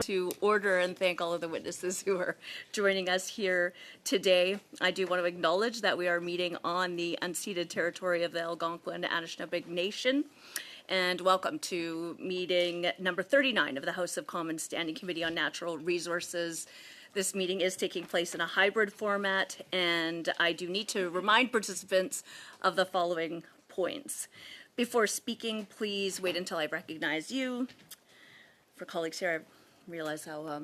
To order and thank all of the witnesses who are joining us here today. I do want to acknowledge that we are meeting on the unceded territory of the Algonquin Anishinaabe Nation. And welcome to meeting number 39 of the House of Commons Standing Committee on Natural Resources. This meeting is taking place in a hybrid format, and I do need to remind participants of the following points. Before speaking, please wait until I recognize you. For colleagues here, I realize how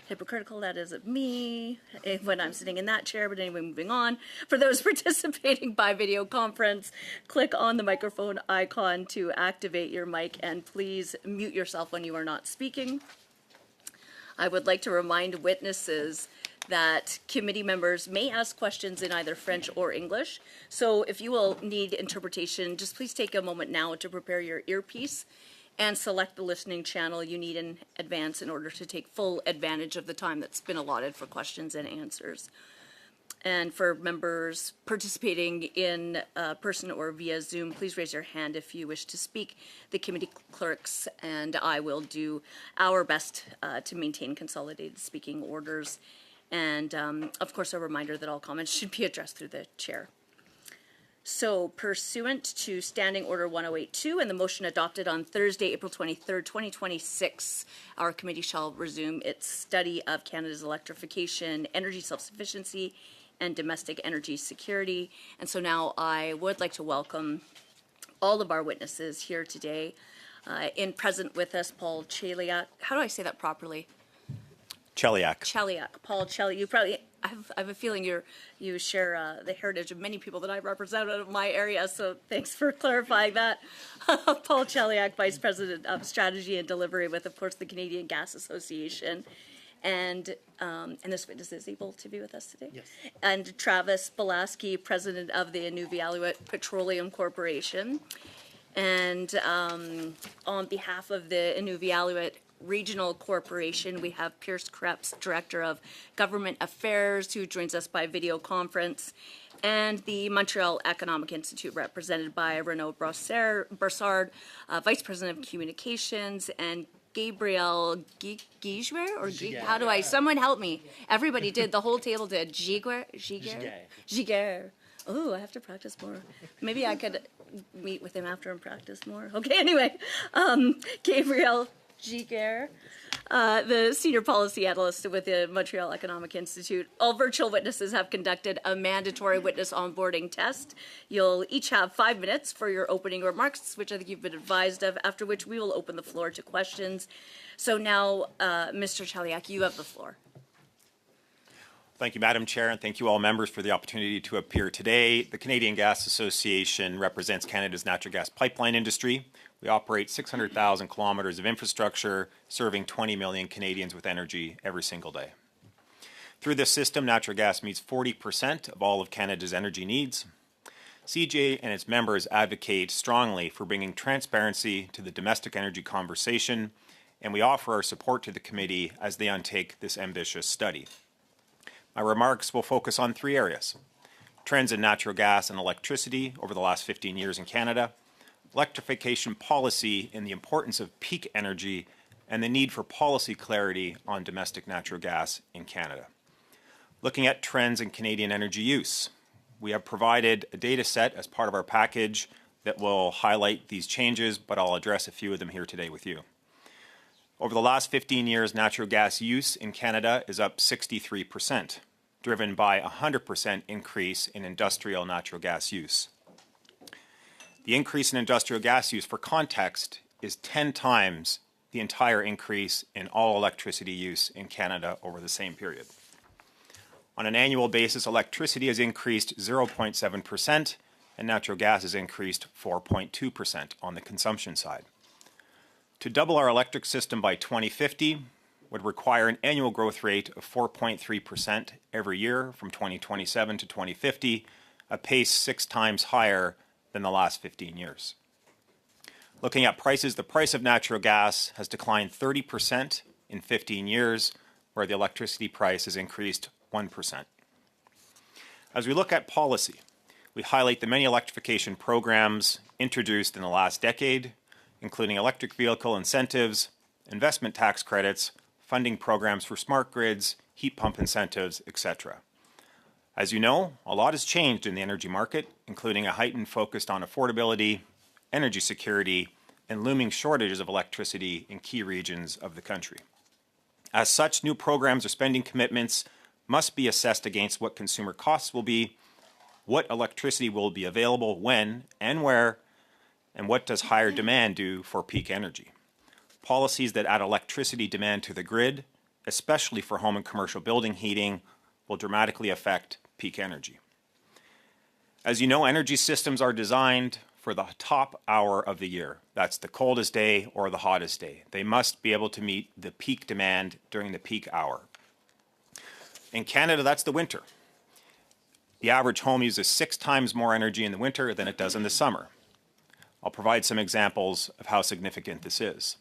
hypocritical that is of me when I'm sitting in that chair, but anyway, moving on. For those participating by video conference, click on the microphone icon to activate your mic, and please mute yourself when you are not speaking. I would like to remind witnesses that committee members may ask questions in either French or English. So if you will need interpretation, just please take a moment now to prepare your earpiece and select the listening channel you need in advance in order to take full advantage of the time that's been allotted for questions and answers. And for members participating in person or via Zoom, please raise your hand if you wish to speak. The committee clerks and I will do our best to maintain consolidated speaking orders. And of course, a reminder that all comments should be addressed through the chair. So, pursuant to Standing Order 1082 and the motion adopted on Thursday, April 23rd, 2026, our committee shall resume its study of Canada's electrification, energy self-sufficiency, and domestic energy security. And so now I would like to welcome all of our witnesses here today. In present with us, Paul Chaliak. How do I say that properly? Chaliak. Paul Chaliak. You probably, I have a feeling you share the heritage of many people that I represent out of my area, so thanks for clarifying that. Paul Chaliak, Vice President of Strategy and Delivery with, of course, the Canadian Gas Association. And this witness is able to be with us today. Yes. And Travis Belaski, President of the Inuvialuit Petroleum Corporation. And on behalf of the Inuvialuit Regional Corporation, we have Pierce Krebs, Director of Government Affairs, who joins us by video conference, and the Montreal Economic Institute, represented by Renaud Brossard, Vice President of Communications, and Gabriel Giguère, or how do I? Someone help me. Everybody did. The whole table did. Giguère. Oh, I have to practice more. Maybe I could meet with him after and practice more. Okay, anyway. Gabriel Giguère, the Senior Policy Analyst with the Montreal Economic Institute. All virtual witnesses have conducted a mandatory witness onboarding test. You'll each have 5 minutes for your opening remarks, which I think you've been advised of, after which we will open the floor to questions. So now, Mr. Chaliak, you have the floor. Thank you, Madam Chair, and thank you all members for the opportunity to appear today. The Canadian Gas Association represents Canada's natural gas pipeline industry. We operate 600,000 kilometres of infrastructure, serving 20 million Canadians with energy every single day. Through this system, natural gas meets 40% of all of Canada's energy needs. CJ and its members advocate strongly for bringing transparency to the domestic energy conversation, and we offer our support to the committee as they undertake this ambitious study. My remarks will focus on 3 areas: trends in natural gas and electricity over the last 15 years in Canada, electrification policy and the importance of peak energy, and the need for policy clarity on domestic natural gas in Canada. Looking at trends in Canadian energy use, we have provided a data set as part of our package that will highlight these changes, but I'll address a few of them here today with you. Over the last 15 years, natural gas use in Canada is up 63%, driven by a 100% increase in industrial natural gas use. The increase in industrial gas use, for context, is 10 times the entire increase in all electricity use in Canada over the same period. On an annual basis, electricity has increased 0.7%, and natural gas has increased 4.2% on the consumption side. To double our electric system by 2050 would require an annual growth rate of 4.3% every year from 2027 to 2050, a pace 6 times higher than the last 15 years. Looking at prices, the price of natural gas has declined 30% in 15 years, where the electricity price has increased 1%. As we look at policy, we highlight the many electrification programs introduced in the last decade, including electric vehicle incentives, investment tax credits, funding programs for smart grids, heat pump incentives, etc. As you know, a lot has changed in the energy market, including a heightened focus on affordability, energy security, and looming shortages of electricity in key regions of the country. As such, new programs or spending commitments must be assessed against what consumer costs will be, what electricity will be available when and where, and what does higher demand do for peak energy. Policies that add electricity demand to the grid, especially for home and commercial building heating, will dramatically affect peak energy. As you know, energy systems are designed for the top hour of the year. That's the coldest day or the hottest day. They must be able to meet the peak demand during the peak hour. In Canada, that's the winter. The average home uses 6 times more energy in the winter than it does in the summer. I'll provide some examples of how significant this is.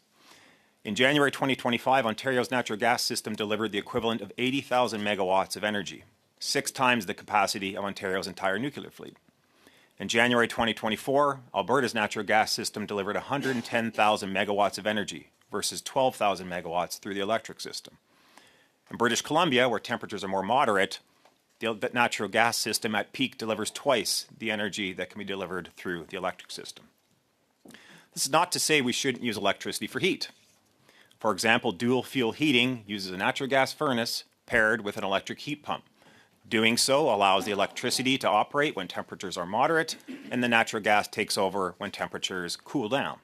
In January 2025, Ontario's natural gas system delivered the equivalent of 80,000 megawatts of energy, 6 times the capacity of Ontario's entire nuclear fleet. In January 2024, Alberta's natural gas system delivered 110,000 megawatts of energy versus 12,000 megawatts through the electric system. In British Columbia, where temperatures are more moderate, the natural gas system at peak delivers twice the energy that can be delivered through the electric system. This is not to say we shouldn't use electricity for heat. For example, dual fuel heating uses a natural gas furnace paired with an electric heat pump. Doing so allows the electricity to operate when temperatures are moderate, and the natural gas takes over when temperatures cool down.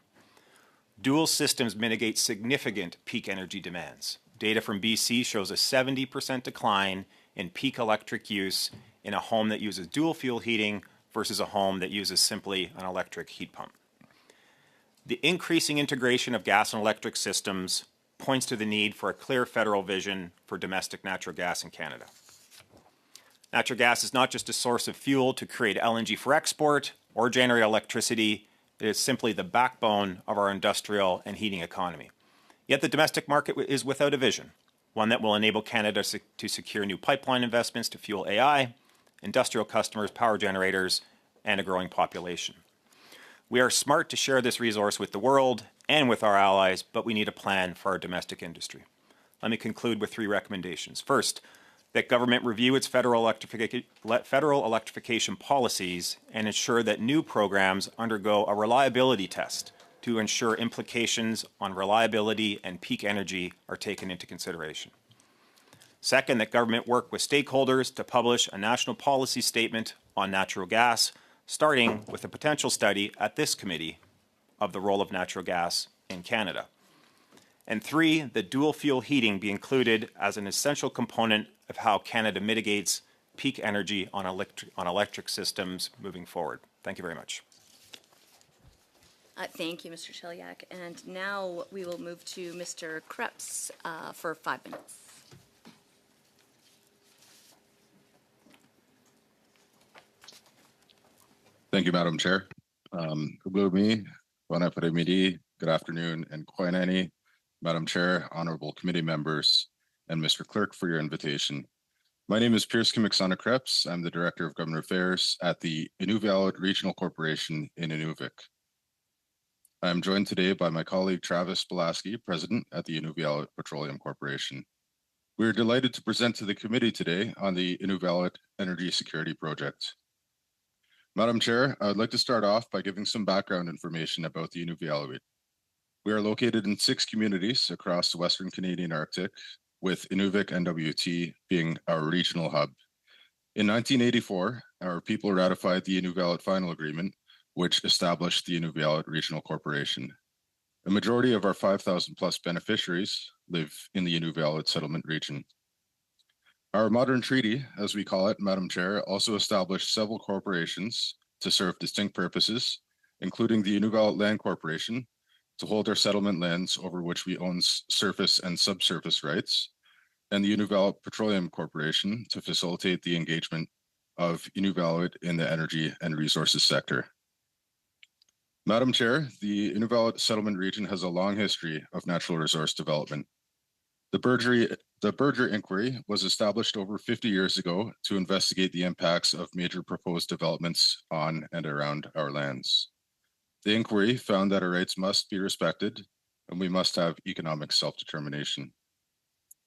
Dual systems mitigate significant peak energy demands. Data from BC shows a 70% decline in peak electric use in a home that uses dual fuel heating versus a home that uses simply an electric heat pump. The increasing integration of gas and electric systems points to the need for a clear federal vision for domestic natural gas in Canada. Natural gas is not just a source of fuel to create LNG for export or generate electricity. It is simply the backbone of our industrial and heating economy. Yet the domestic market is without a vision, one that will enable Canada to secure new pipeline investments to fuel AI, industrial customers, power generators, and a growing population. We are smart to share this resource with the world and with our allies, but we need a plan for our domestic industry. Let me conclude with 3 recommendations. First, that government review its federal electrification policies and ensure that new programs undergo a reliability test to ensure implications on reliability and peak energy are taken into consideration. Second, that government work with stakeholders to publish a national policy statement on natural gas, starting with a potential study at this committee of the role of natural gas in Canada. And 3, that dual fuel heating be included as an essential component of how Canada mitigates peak energy on electric systems moving forward. Thank you very much. Thank you, Mr. Chelyak. And now we will move to Mr. Krebs for 5 minutes. Thank you, Madam Chair. Good afternoon, and Koinani, Madam Chair, honorable committee members, and Mr. Clerk for your invitation. My name is Pierce Kimiksana Krebs. I'm the Director of Government Affairs at the Inuvialuit Regional Corporation in Inuvik. I'm joined today by my colleague Travis Belaski, President at the Inuvialuit Petroleum Corporation. We are delighted to present to the committee today on the Inuvialuit Energy Security Project. Madam Chair, I would like to start off by giving some background information about the Inuvialuit. We are located in 6 communities across the Western Canadian Arctic, with Inuvik NWT being our regional hub. In 1984, our people ratified the Inuvialuit Final Agreement, which established the Inuvialuit Regional Corporation. A majority of our 5,000 plus beneficiaries live in the Inuvialuit settlement region. Our modern treaty, as we call it, Madam Chair, also established several corporations to serve distinct purposes, including the Inuvialuit Land Corporation, to hold our settlement lands over which we own surface and subsurface rights, and the Inuvialuit Petroleum Corporation to facilitate the engagement of Inuvialuit in the energy and resources sector. Madam Chair, the Inuvialuit settlement region has a long history of natural resource development. The Berger Inquiry was established over 50 years ago to investigate the impacts of major proposed developments on and around our lands. The inquiry found that our rights must be respected and we must have economic self-determination.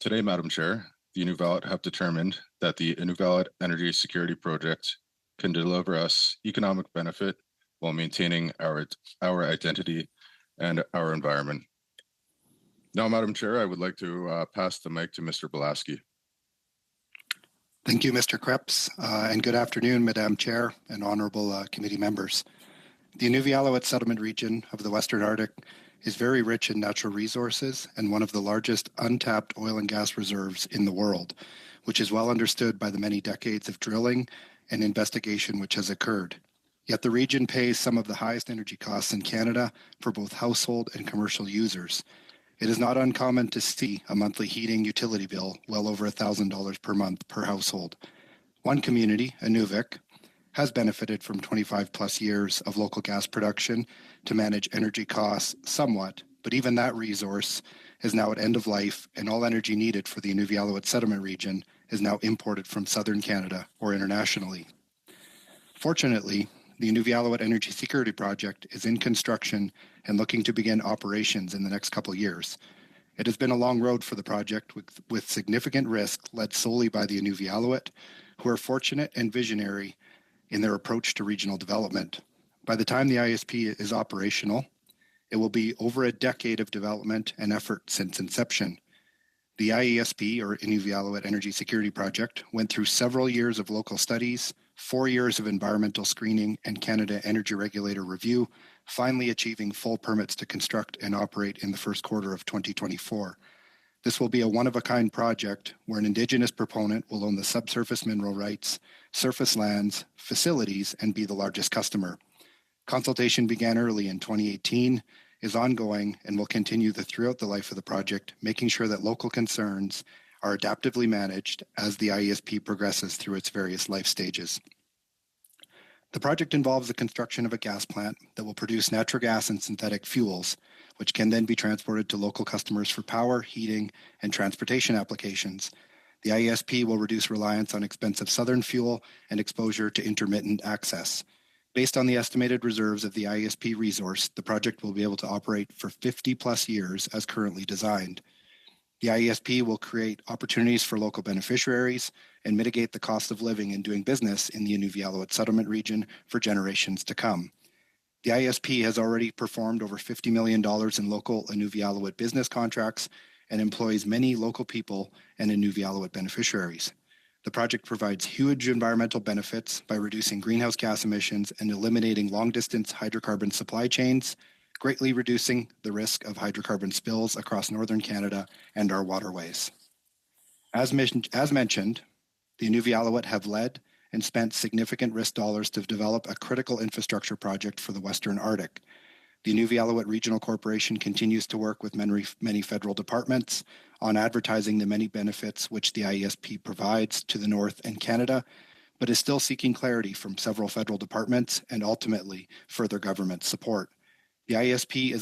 Today, Madam Chair, the Inuvialuit have determined that the Inuvialuit Energy Security Project can deliver us economic benefit while maintaining our identity and our environment. Now, Madam Chair, I would like to pass the mic to Mr. Belaski. Thank you, Mr. Krebs, and good afternoon, Madam Chair and honorable committee members. The Inuvialuit settlement region of the Western Arctic is very rich in natural resources and one of the largest untapped oil and gas reserves in the world, which is well understood by the many decades of drilling and investigation which has occurred. Yet the region pays some of the highest energy costs in Canada for both household and commercial users. It is not uncommon to see a monthly heating utility bill well over $1,000 per month per household. One community, Inuvik, has benefited from 25 plus years of local gas production to manage energy costs somewhat, but even that resource is now at end of life, and all energy needed for the Inuvialuit settlement region is now imported from southern Canada or internationally. Fortunately, the Inuvialuit Energy Security Project is in construction and looking to begin operations in the next couple of years. It has been a long road for the project with significant risk led solely by the Inuvialuit, who are fortunate and visionary in their approach to regional development. By the time the ISP is operational, it will be over a decade of development and effort since inception. The IESP, or Inuvialuit Energy Security Project, went through several years of local studies, 4 years of environmental screening and Canada Energy Regulator review, finally achieving full permits to construct and operate in the first quarter of 2024. This will be a one-of-a-kind project where an Indigenous proponent will own the subsurface mineral rights, surface lands, facilities, and be the largest customer. Consultation began early in 2018, is ongoing, and will continue throughout the life of the project, making sure that local concerns are adaptively managed as the IESP progresses through its various life stages. The project involves the construction of a gas plant that will produce natural gas and synthetic fuels, which can then be transported to local customers for power, heating, and transportation applications. The IESP will reduce reliance on expensive southern fuel and exposure to intermittent access. Based on the estimated reserves of the IESP resource, the project will be able to operate for 50 plus years as currently designed. The IESP will create opportunities for local beneficiaries and mitigate the cost of living and doing business in the Inuvialuit settlement region for generations to come. The ISP has already performed over $50 million in local Inuvialuit business contracts and employs many local people and Inuvialuit beneficiaries. The project provides huge environmental benefits by reducing greenhouse gas emissions and eliminating long-distance hydrocarbon supply chains, greatly reducing the risk of hydrocarbon spills across northern Canada and our waterways. As mentioned, the Inuvialuit have led and spent significant risk dollars to develop a critical infrastructure project for the Western Arctic. The Inuvialuit Regional Corporation continues to work with many federal departments on advertising the many benefits which the IESP provides to the North and Canada, but is still seeking clarity from several federal departments and ultimately further government support. The IESP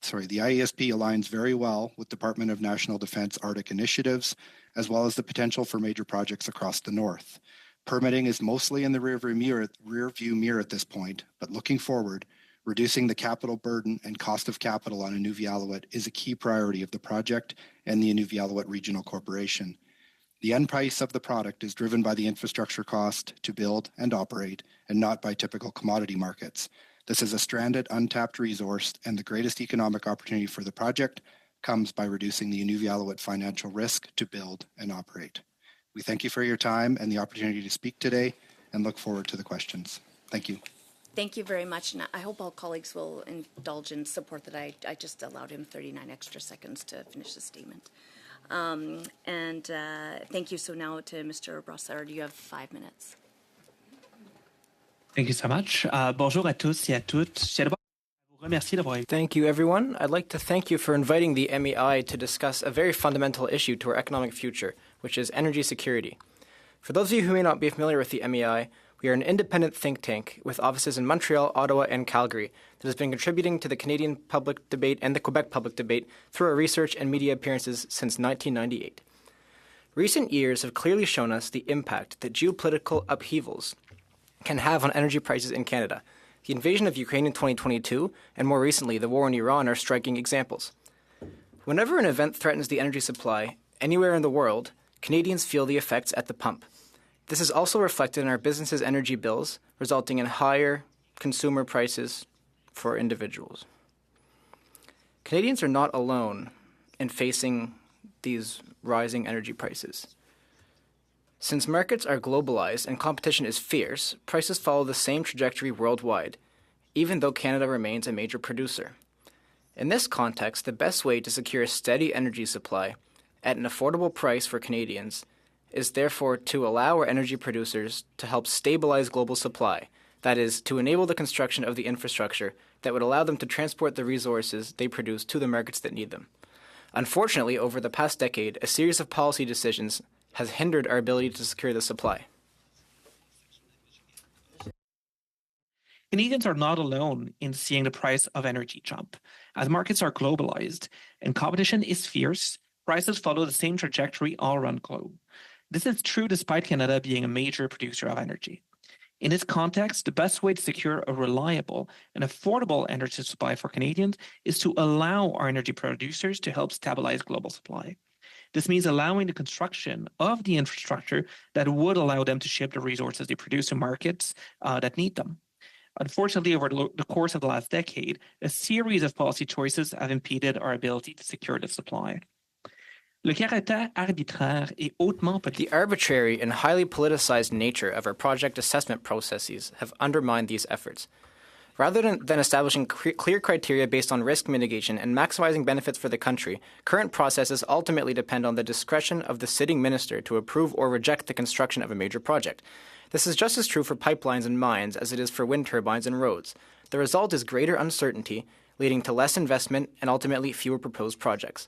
aligns very well with Department of National Defense Arctic initiatives, as well as the potential for major projects across the North. Permitting is mostly in the rearview mirror at this point, but looking forward, reducing the capital burden and cost of capital on Inuvialuit is a key priority of the project and the Inuvialuit Regional Corporation. The end price of the product is driven by the infrastructure cost to build and operate, and not by typical commodity markets. This is a stranded, untapped resource, and the greatest economic opportunity for the project comes by reducing the Inuvialuit financial risk to build and operate. We thank you for your time and the opportunity to speak today, and look forward to the questions. Thank you. Thank you very much, and I hope all colleagues will indulge in support that I just allowed him 39 extra seconds to finish the statement. Thank you. So now to Mr. Brassard, you have 5 minutes. Thank you so much. Bonjour à tous et à toutes. Je tiens d'abord à vous remercier d'avoir invité. Thank you, everyone. I'd like to thank you for inviting the MEI to discuss a very fundamental issue to our economic future, which is energy security. For those of you who may not be familiar with the MEI, we are an independent think tank with offices in Montreal, Ottawa, and Calgary that has been contributing to the Canadian public debate and the Quebec public debate through our research and media appearances since 1998. Recent years have clearly shown us the impact that geopolitical upheavals can have on energy prices in Canada. The invasion of Ukraine in 2022, and more recently the war in Iran, are striking examples. Whenever an event threatens the energy supply, anywhere in the world, Canadians feel the effects at the pump. This is also reflected in our businesses' energy bills, resulting in higher consumer prices for individuals. Canadians are not alone in facing these rising energy prices. Since markets are globalized and competition is fierce, prices follow the same trajectory worldwide, even though Canada remains a major producer. In this context, the best way to secure a steady energy supply at an affordable price for Canadians is therefore to allow our energy producers to help stabilize global supply, that is, to enable the construction of the infrastructure that would allow them to transport the resources they produce to the markets that need them. Unfortunately, over the past decade, a series of policy decisions has hindered our ability to secure the supply. Canadians are not alone in seeing the price of energy jump. As markets are globalized and competition is fierce, prices follow the same trajectory all around the globe. This is true despite Canada being a major producer of energy. In this context, the best way to secure a reliable and affordable energy supply for Canadians is to allow our energy producers to help stabilize global supply. This means allowing the construction of the infrastructure that would allow them to ship the resources they produce to markets that need them. Unfortunately, over the course of the last decade, a series of policy choices have impeded our ability to secure the supply. Le caractère arbitraire et hautement The arbitrary and highly politicized nature of our project assessment processes have undermined these efforts. Rather than establishing clear criteria based on risk mitigation and maximizing benefits for the country, current processes ultimately depend on the discretion of the sitting minister to approve or reject the construction of a major project. This is just as true for pipelines and mines as it is for wind turbines and roads. The result is greater uncertainty, leading to less investment and ultimately fewer proposed projects.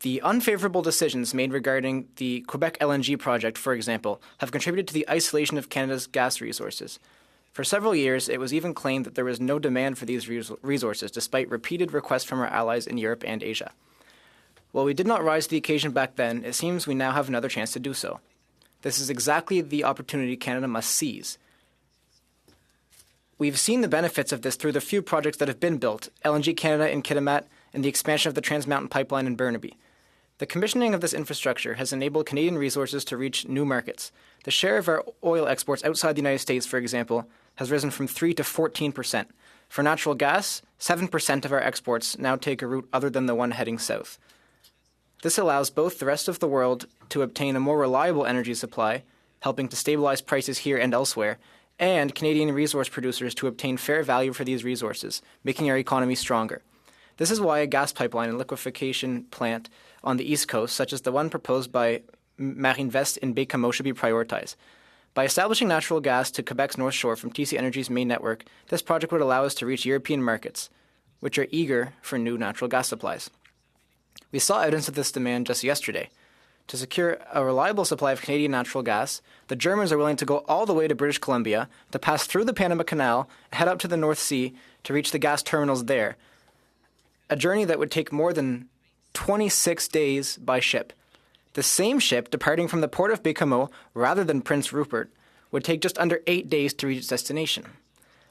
The unfavorable decisions made regarding the Quebec LNG project, for example, have contributed to the isolation of Canada's gas resources. For several years, it was even claimed that there was no demand for these resources, despite repeated requests from our allies in Europe and Asia. While we did not rise to the occasion back then, it seems we now have another chance to do so. This is exactly the opportunity Canada must seize. We've seen the benefits of this through the few projects that have been built, LNG Canada in Kitimat and the expansion of the Trans Mountain Pipeline in Burnaby. The commissioning of this infrastructure has enabled Canadian resources to reach new markets. The share of our oil exports outside the United States, for example, has risen from 3 to 14%. For natural gas, 7% of our exports now take a route other than the one heading south. This allows both the rest of the world to obtain a more reliable energy supply, helping to stabilize prices here and elsewhere, and Canadian resource producers to obtain fair value for these resources, making our economy stronger. This is why a gas pipeline and liquefaction plant on the East Coast, such as the one proposed by Marinvest in Baie-Comeau, should be prioritized. By establishing natural gas to Quebec's North Shore from TC Energy's main network, this project would allow us to reach European markets, which are eager for new natural gas supplies. We saw evidence of this demand just yesterday. To secure a reliable supply of Canadian natural gas, the Germans are willing to go all the way to British Columbia, to pass through the Panama Canal, head up to the North Sea to reach the gas terminals there, a journey that would take more than 26 days by ship. The same ship, departing from the port of Baie-Comeau rather than Prince Rupert, would take just under 8 days to reach its destination.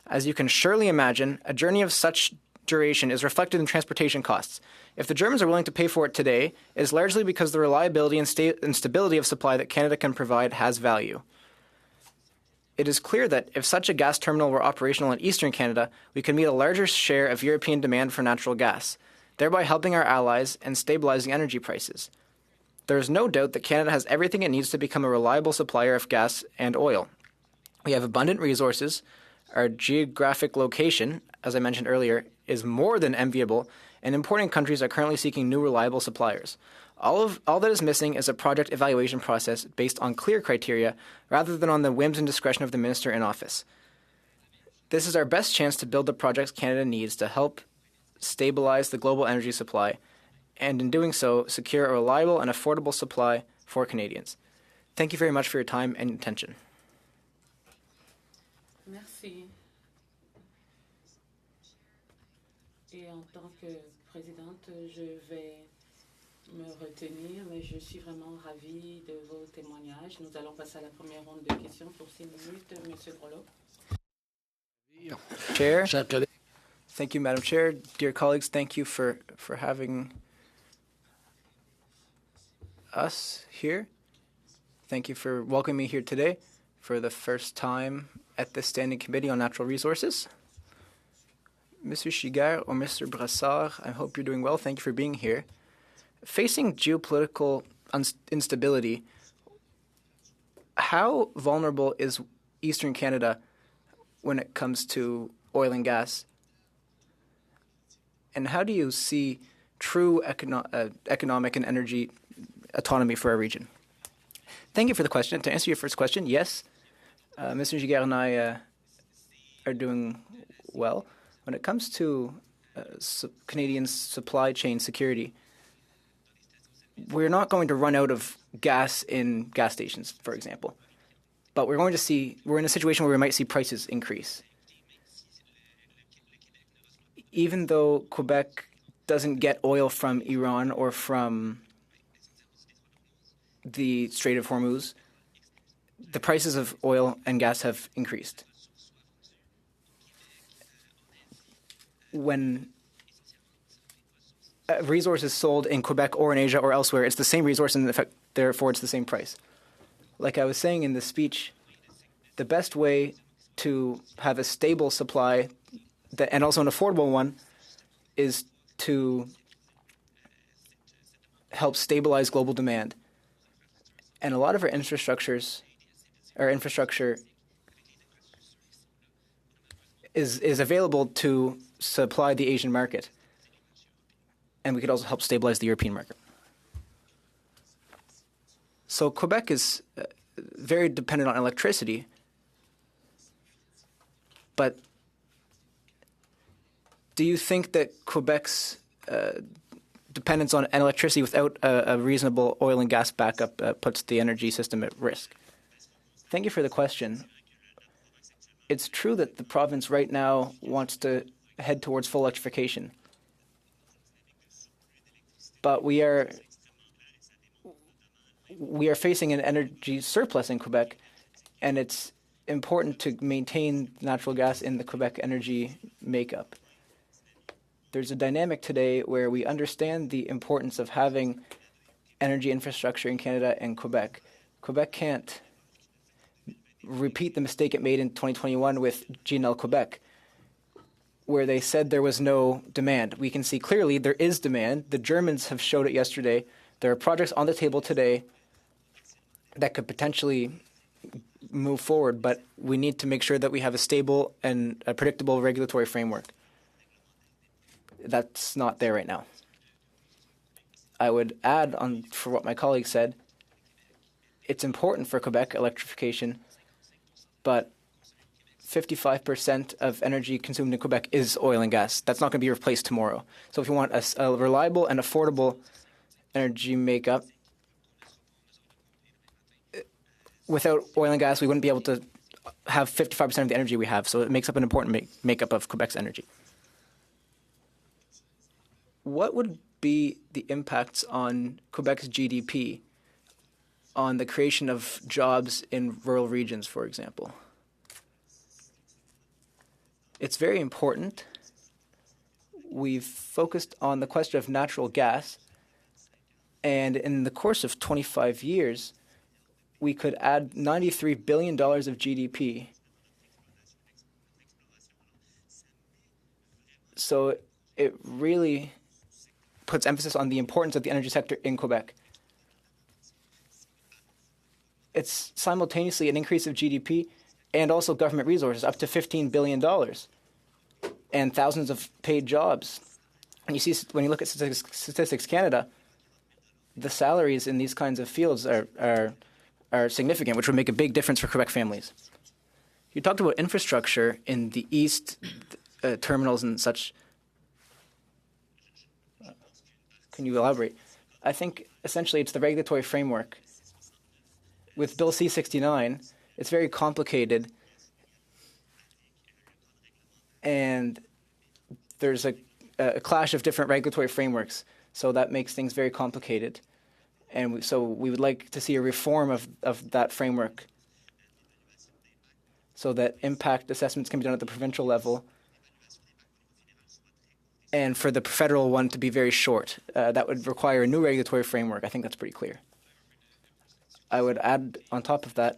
As you can surely imagine, a journey of such duration is reflected in transportation costs. If the Germans are willing to pay for it today, it is largely because the reliability and stability of supply that Canada can provide has value. It is clear that if such a gas terminal were operational in eastern Canada, we could meet a larger share of European demand for natural gas, thereby helping our allies and stabilizing energy prices. There is no doubt that Canada has everything it needs to become a reliable supplier of gas and oil. We have abundant resources. Our geographic location, as I mentioned earlier, is more than enviable, and importing countries are currently seeking new reliable suppliers. All that is missing is a project evaluation process based on clear criteria rather than on the whims and discretion of the minister in office. This is our best chance to build the projects Canada needs to help stabilize the global energy supply, and in doing so, secure a reliable and affordable supply for Canadians. Thank you very much for your time and attention. Merci. Et en tant que présidente, je vais me retenir, mais je suis vraiment ravie de vos témoignages. Nous allons passer à la première ronde de questions pour 6 minutes. Monsieur Grolot. Chair. Thank you, Madam Chair. Dear colleagues, thank you for having us here. Thank you for welcoming me here today for the first time at the Standing Committee on Natural Resources. Mr. Giguère or Mr. Brassard, I hope you're doing well. Thank you for being here. Facing geopolitical instability, how vulnerable is Eastern Canada when it comes to oil and gas? And how do you see true economic and energy autonomy for our region? Thank you for the question. To answer your first question, yes, Mr. Giguère and I are doing well. When it comes to Canadian supply chain security, we're not going to run out of gas in gas stations, for example. But we're in a situation where we might see prices increase. Even though Quebec doesn't get oil from Iran or from the Strait of Hormuz, the prices of oil and gas have increased. When a resource is sold in Quebec or in Asia or elsewhere, it's the same resource and therefore it's the same price. Like I was saying in the speech, the best way to have a stable supply and also an affordable one is to help stabilize global demand. And a lot of our infrastructure is available to supply the Asian market. And we could also help stabilize the European market. So Quebec is very dependent on electricity, but do you think that Quebec's dependence on electricity without a reasonable oil and gas backup puts the energy system at risk? Thank you for the question. It's true that the province right now wants to head towards full electrification. But we are facing an energy surplus in Quebec, and it's important to maintain natural gas in the Quebec energy makeup. There's a dynamic today where we understand the importance of having energy infrastructure in Canada and Quebec. Quebec can't repeat the mistake it made in 2021 with GNL Quebec, where they said there was no demand. We can see clearly there is demand. The Germans have showed it yesterday. There are projects on the table today that could potentially move forward, but we need to make sure that we have a stable and a predictable regulatory framework. That's not there right now. I would add on for what my colleague said, it's important for Quebec electrification, but 55% of energy consumed in Quebec is oil and gas. That's not going to be replaced tomorrow. So if you want a reliable and affordable energy makeup, without oil and gas, we wouldn't be able to have 55% of the energy we have. So it makes up an important makeup of Quebec's energy. What would be the impacts on Quebec's GDP on the creation of jobs in rural regions, for example? It's very important. We've focused on the question of natural gas, and in the course of 25 years, we could add $93 billion of GDP. So it really puts emphasis on the importance of the energy sector in Quebec. It's simultaneously an increase of GDP and also government resources, up to $15 billion, and thousands of paid jobs. And you see, when you look at Statistics Canada, the salaries in these kinds of fields are significant, which would make a big difference for Quebec families. You talked about infrastructure in the east, terminals and such. Can you elaborate? I think essentially it's the regulatory framework. With Bill C-69, it's very complicated, and there's a clash of different regulatory frameworks, so that makes things very complicated. And so we would like to see a reform of that framework so that impact assessments can be done at the provincial level, and for the federal one to be very short. That would require a new regulatory framework. I think that's pretty clear. I would add on top of that,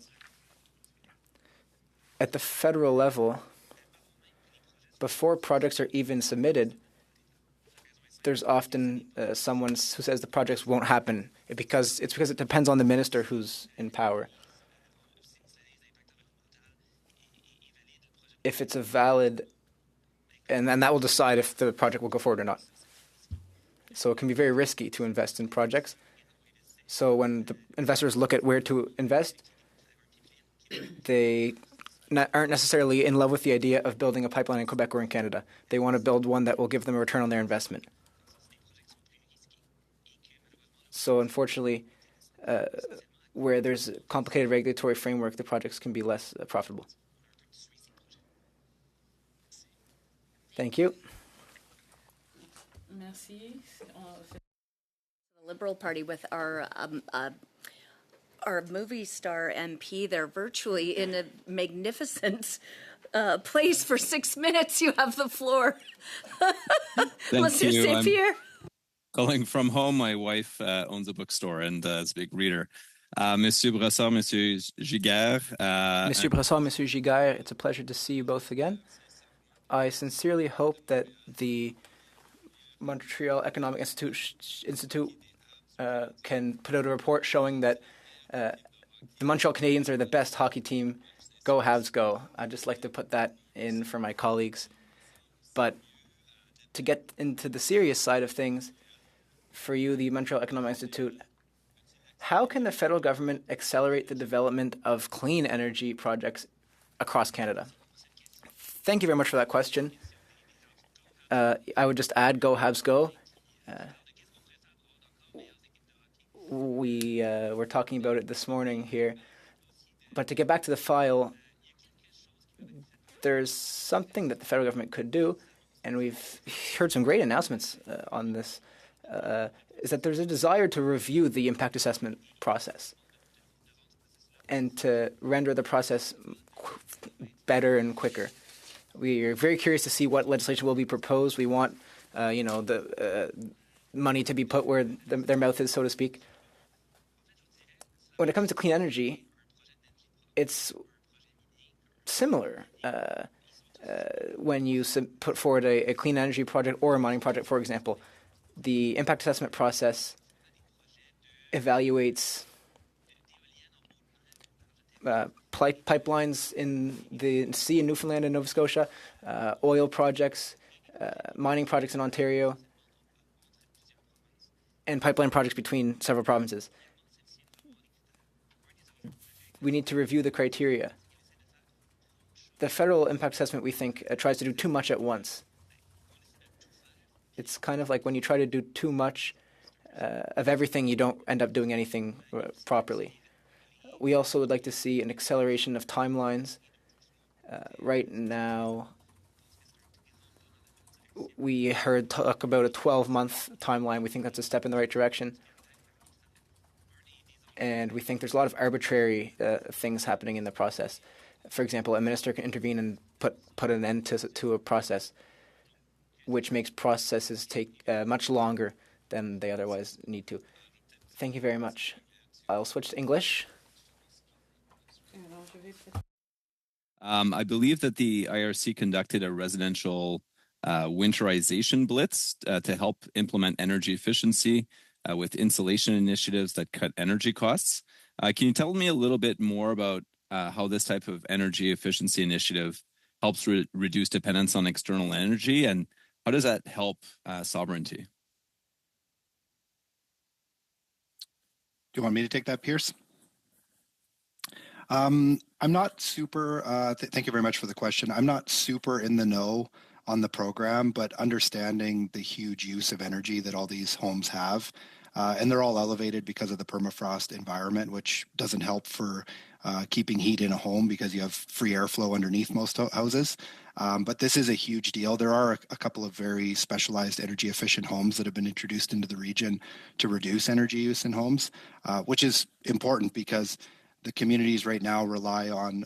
at the federal level, before projects are even submitted, there's often someone who says the projects won't happen because it depends on the minister who's in power. If it's a valid, and that will decide if the project will go forward or not. So it can be very risky to invest in projects. So when the investors look at where to invest, they aren't necessarily in love with the idea of building a pipeline in Quebec or in Canada. They want to build one that will give them a return on their investment. So unfortunately, where there's a complicated regulatory framework, the projects can be less profitable. Thank you. Merci. The Liberal Party with our movie star MP. They're virtually in a magnificent place for 6 minutes. You have the floor. Monsieur St. Pierre. Calling from home. My wife owns a bookstore and is a big reader. Monsieur Brassard, Monsieur Giguère. Monsieur Brassard, Monsieur Giguère, it's a pleasure to see you both again. I sincerely hope that the Montreal Economic Institute can put out a report showing that the Montreal Canadiens are the best hockey team. Go Habs, go. I'd just like to put that in for my colleagues. But to get into the serious side of things, for you, the Montreal Economic Institute, how can the federal government accelerate the development of clean energy projects across Canada? Thank you very much for that question. I would just add, go Habs, go. We were talking about it this morning here. But to get back to the file, there's something that the federal government could do, and we've heard some great announcements on this, is that there's a desire to review the impact assessment process and to render the process better and quicker. We are very curious to see what legislation will be proposed. We want, the money to be put where their mouth is, so to speak. When it comes to clean energy, it's similar. When you put forward a clean energy project or a mining project, for example, the impact assessment process evaluates pipelines in the sea in Newfoundland and Nova Scotia, oil projects, mining projects in Ontario, and pipeline projects between several provinces. We need to review the criteria. The federal impact assessment, we think, tries to do too much at once. It's kind of like when you try to do too much of everything, you don't end up doing anything properly. We also would like to see an acceleration of timelines. Right now, we heard talk about a 12-month timeline. We think that's a step in the right direction. And we think there's a lot of arbitrary things happening in the process. For example, a minister can intervene and put an end to a process, which makes processes take much longer than they otherwise need to. Thank you very much. I'll switch to English. I believe that the IRC conducted a residential winterization blitz to help implement energy efficiency with insulation initiatives that cut energy costs. Can you tell me a little bit more about how this type of energy efficiency initiative helps reduce dependence on external energy, and how does that help sovereignty? Do you want me to take that, Pierce? I'm not super, thank you very much for the question. I'm not super in the know on the program, but understanding the huge use of energy that all these homes have, and they're all elevated because of the permafrost environment, which doesn't help for keeping heat in a home because you have free airflow underneath most houses. But this is a huge deal. There are a couple of very specialized energy efficient homes that have been introduced into the region to reduce energy use in homes, which is important because the communities right now rely on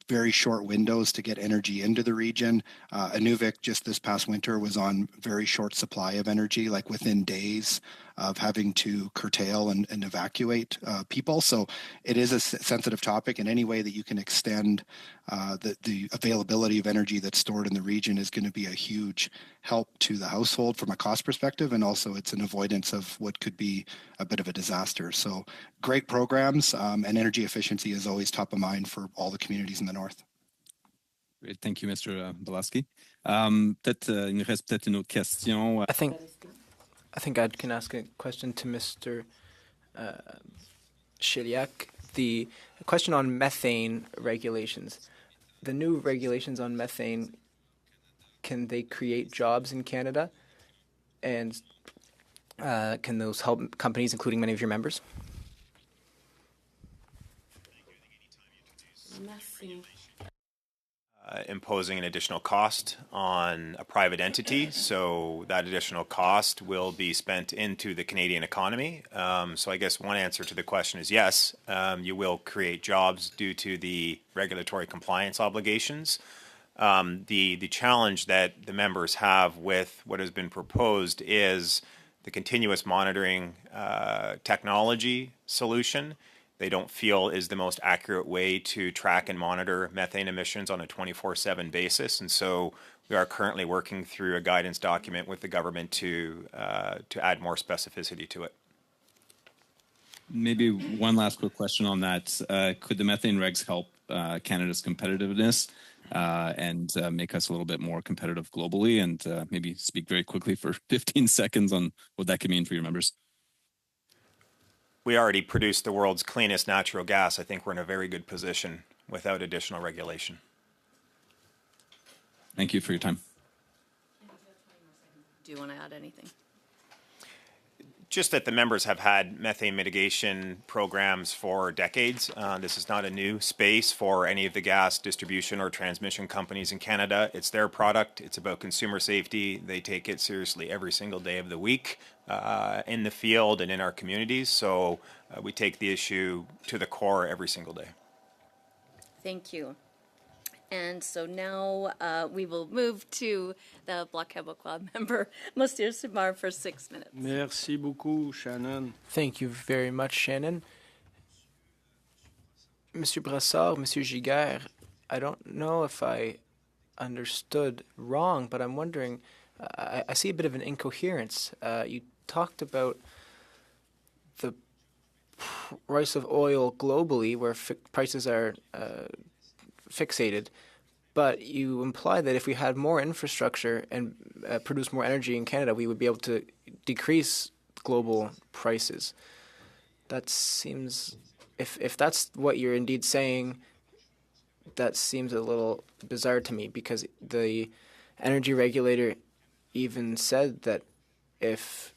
very short windows to get energy into the region. Inuvik just this past winter was on very short supply of energy, like within days of having to curtail and evacuate people. So it is a sensitive topic, and any way that you can extend the availability of energy that's stored in the region is going to be a huge help to the household from a cost perspective, and also it's an avoidance of what could be a bit of a disaster. So great programs, and energy efficiency is always top of mind for all the communities in the north. Great, thank you, Mr. Balaski. Peut-être, il nous reste peut-être une autre question. I think I can ask a question to Mr. Chiliak. The question on methane regulations. The new regulations on methane, can they create jobs in Canada? And can those help companies, including many of your members? Merci. Imposing an additional cost on a private entity. So that additional cost will be spent into the Canadian economy. So I guess one answer to the question is yes, you will create jobs due to the regulatory compliance obligations. The challenge that the members have with what has been proposed is the continuous monitoring technology solution. They don't feel is the most accurate way to track and monitor methane emissions on a 24/7 basis. And so we are currently working through a guidance document with the government to add more specificity to it. Maybe one last quick question on that. Could the methane regs help Canada's competitiveness and make us a little bit more competitive globally? And maybe speak very quickly for 15 seconds on what that could mean for your members. We already produce the world's cleanest natural gas. I think we're in a very good position without additional regulation. Thank you for your time. Do you want to add anything? Just that the members have had methane mitigation programs for decades. This is not a new space for any of the gas distribution or transmission companies in Canada. It's their product. It's about consumer safety. They take it seriously every single day of the week in the field and in our communities. So we take the issue to the core every single day. Thank you. And so now we will move to the Bloc Québécois member, Monsieur Simard, for 6 minutes. Merci beaucoup, Shannon. Thank you very much, Shannon. Monsieur Brassard, Monsieur Giguère, I don't know if I understood wrong, but I'm wondering, I see a bit of an incoherence. You talked about the price of oil globally, where prices are fixated, but you imply that if we had more infrastructure and produce more energy in Canada, we would be able to decrease global prices. That seems, if that's what you're indeed saying, that seems a little bizarre to me, because the energy regulator even said that if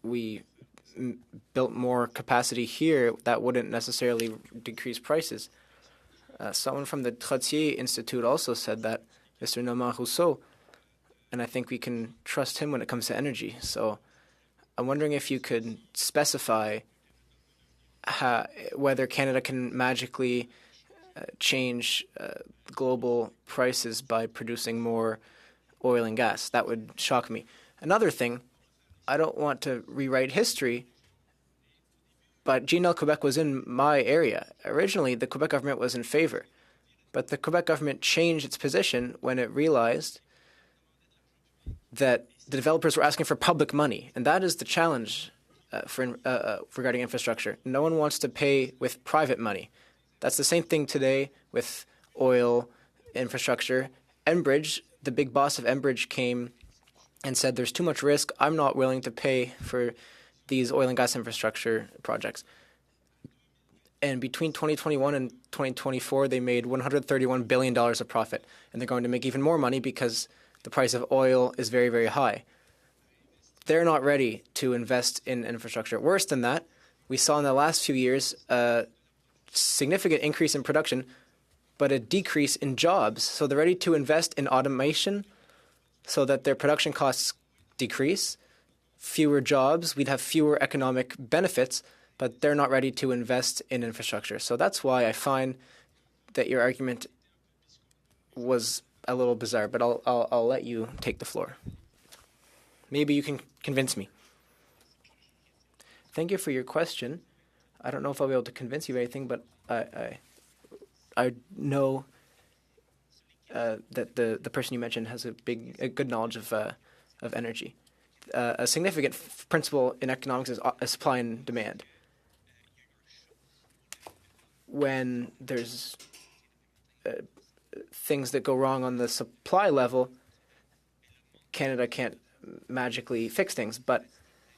we built more capacity here, that wouldn't necessarily decrease prices. Someone from the Trottier Institute also said that, Mr. Normand Rousseau, and I think we can trust him when it comes to energy. So I'm wondering if you could specify whether Canada can magically change global prices by producing more oil and gas. That would shock me. Another thing, I don't want to rewrite history, but GNL Quebec was in my area. Originally, the Quebec government was in favor, but the Quebec government changed its position when it realized that the developers were asking for public money, and that is the challenge regarding infrastructure. No one wants to pay with private money. That's the same thing today with oil infrastructure. Enbridge, the big boss of Enbridge, came and said, there's too much risk. I'm not willing to pay for these oil and gas infrastructure projects. And between 2021 and 2024, they made $131 billion of profit. And they're going to make even more money because the price of oil is very, very high. They're not ready to invest in infrastructure. Worse than that, we saw in the last few years a significant increase in production, but a decrease in jobs. So they're ready to invest in automation so that their production costs decrease. Fewer jobs, we'd have fewer economic benefits, but they're not ready to invest in infrastructure. So that's why I find that your argument was a little bizarre, but I'll let you take the floor. Maybe you can convince me. Thank you for your question. I don't know if I'll be able to convince you of anything, but I know that the person you mentioned has a good knowledge of energy. A significant principle in economics is supply and demand. When there's things that go wrong on the supply level, Canada can't magically fix things, but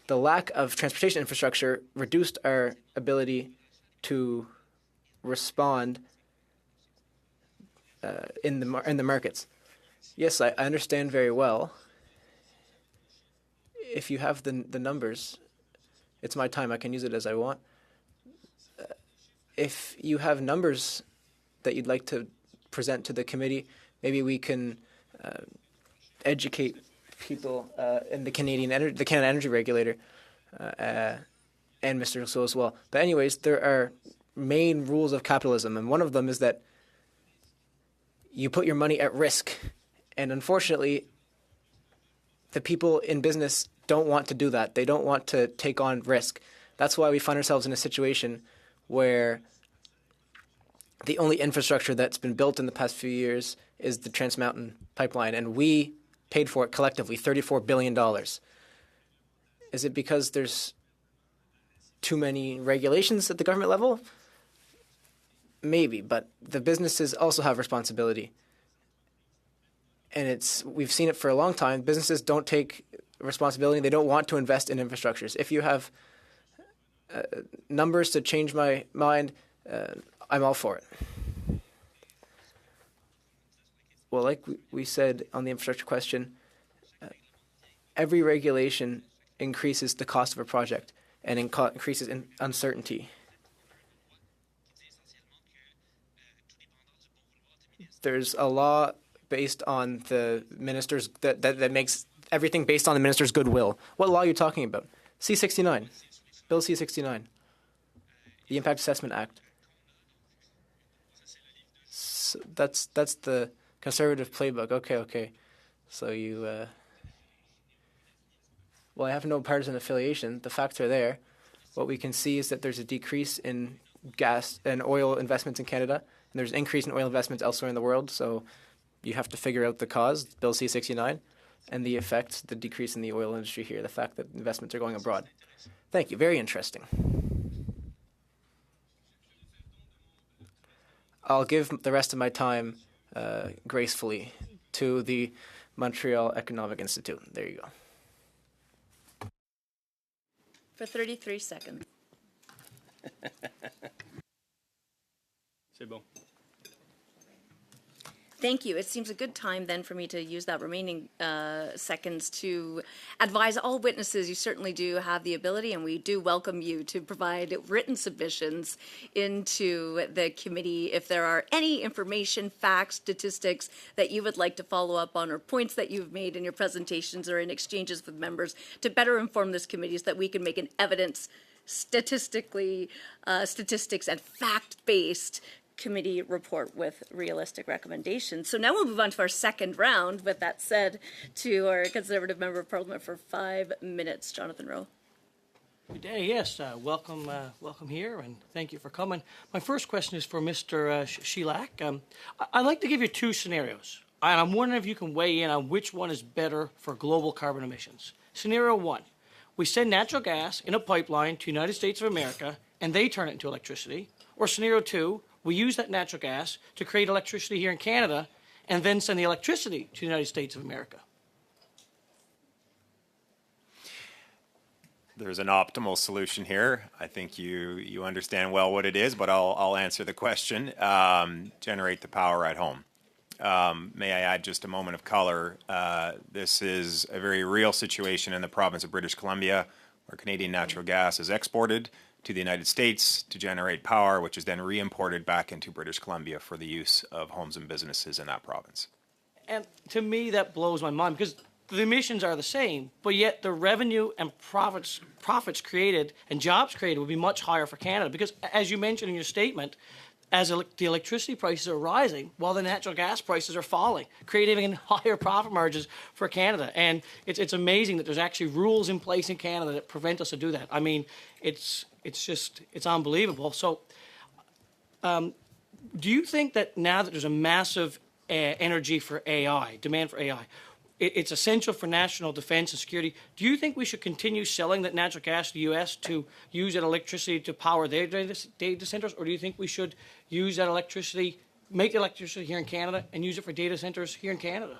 the lack of transportation infrastructure reduced our ability to respond in the markets. Yes, I understand very well. If you have the numbers, it's my time. I can use it as I want. If you have numbers that you'd like to present to the committee, maybe we can educate people in the Canada Energy Regulator and Mr. Rousseau as well. But anyways, there are main rules of capitalism, and one of them is that you put your money at risk. And unfortunately, the people in business don't want to do that. They don't want to take on risk. That's why we find ourselves in a situation where the only infrastructure that's been built in the past few years is the Trans Mountain Pipeline, and we paid for it collectively, $34 billion. Is it because there's too many regulations at the government level? Maybe, but the businesses also have responsibility. And we've seen it for a long time. Businesses don't take responsibility. They don't want to invest in infrastructures. If you have numbers to change my mind, I'm all for it. Well, like we said on the infrastructure question, every regulation increases the cost of a project and increases uncertainty. There's a law based on the minister's that makes everything based on the minister's goodwill. What law are you talking about? C-69, Bill C-69, the Impact Assessment Act. So that's the conservative playbook. Okay. So you, well, I have no partisan affiliation. The facts are there. What we can see is that there's a decrease in gas and oil investments in Canada, and there's an increase in oil investments elsewhere in the world. So you have to figure out the cause, Bill C-69, and the effect, the decrease in the oil industry here, the fact that investments are going abroad. Thank you. Very interesting. I'll give the rest of my time gracefully to the Montreal Economic Institute. There you go. For 33 seconds. C'est bon. Thank you. It seems a good time then for me to use that remaining seconds to advise all witnesses. You certainly do have the ability, and we do welcome you to provide written submissions into the committee if there are any information, facts, statistics that you would like to follow up on, or points that you've made in your presentations or in exchanges with members to better inform this committee so that we can make an evidence statistics and fact-based committee report with realistic recommendations. So now we'll move on to our second round. With that said, to our Conservative Member of Parliament for 5 minutes, Jonathan Rowe. Good day. Yes, welcome here, and thank you for coming. My first question is for Mr. Chilak. I'd like to give you two scenarios, and I'm wondering if you can weigh in on which one is better for global carbon emissions. Scenario one: we send natural gas in a pipeline to the United States of America, and they turn it into electricity. Or scenario two: we use that natural gas to create electricity here in Canada and then send the electricity to the United States of America. There's an optimal solution here. I think you understand well what it is, but I'll answer the question. Generate the power at home. May I add just a moment of color? This is a very real situation in the province of British Columbia, where Canadian natural gas is exported to the United States to generate power, which is then re-imported back into British Columbia for the use of homes and businesses in that province. And to me, that blows my mind, because the emissions are the same, but yet the revenue and profits created and jobs created would be much higher for Canada. Because, as you mentioned in your statement, as the electricity prices are rising while the natural gas prices are falling, creating even higher profit margins for Canada. And it's amazing that there's actually rules in place in Canada that prevent us to do that. I mean, it's unbelievable. So do you think that now that there's a massive energy for AI, demand for AI, it's essential for national defense and security. Do you think we should continue selling that natural gas to the U.S. to use that electricity to power their data centers, or do you think we should use that electricity, make electricity here in Canada, and use it for data centers here in Canada?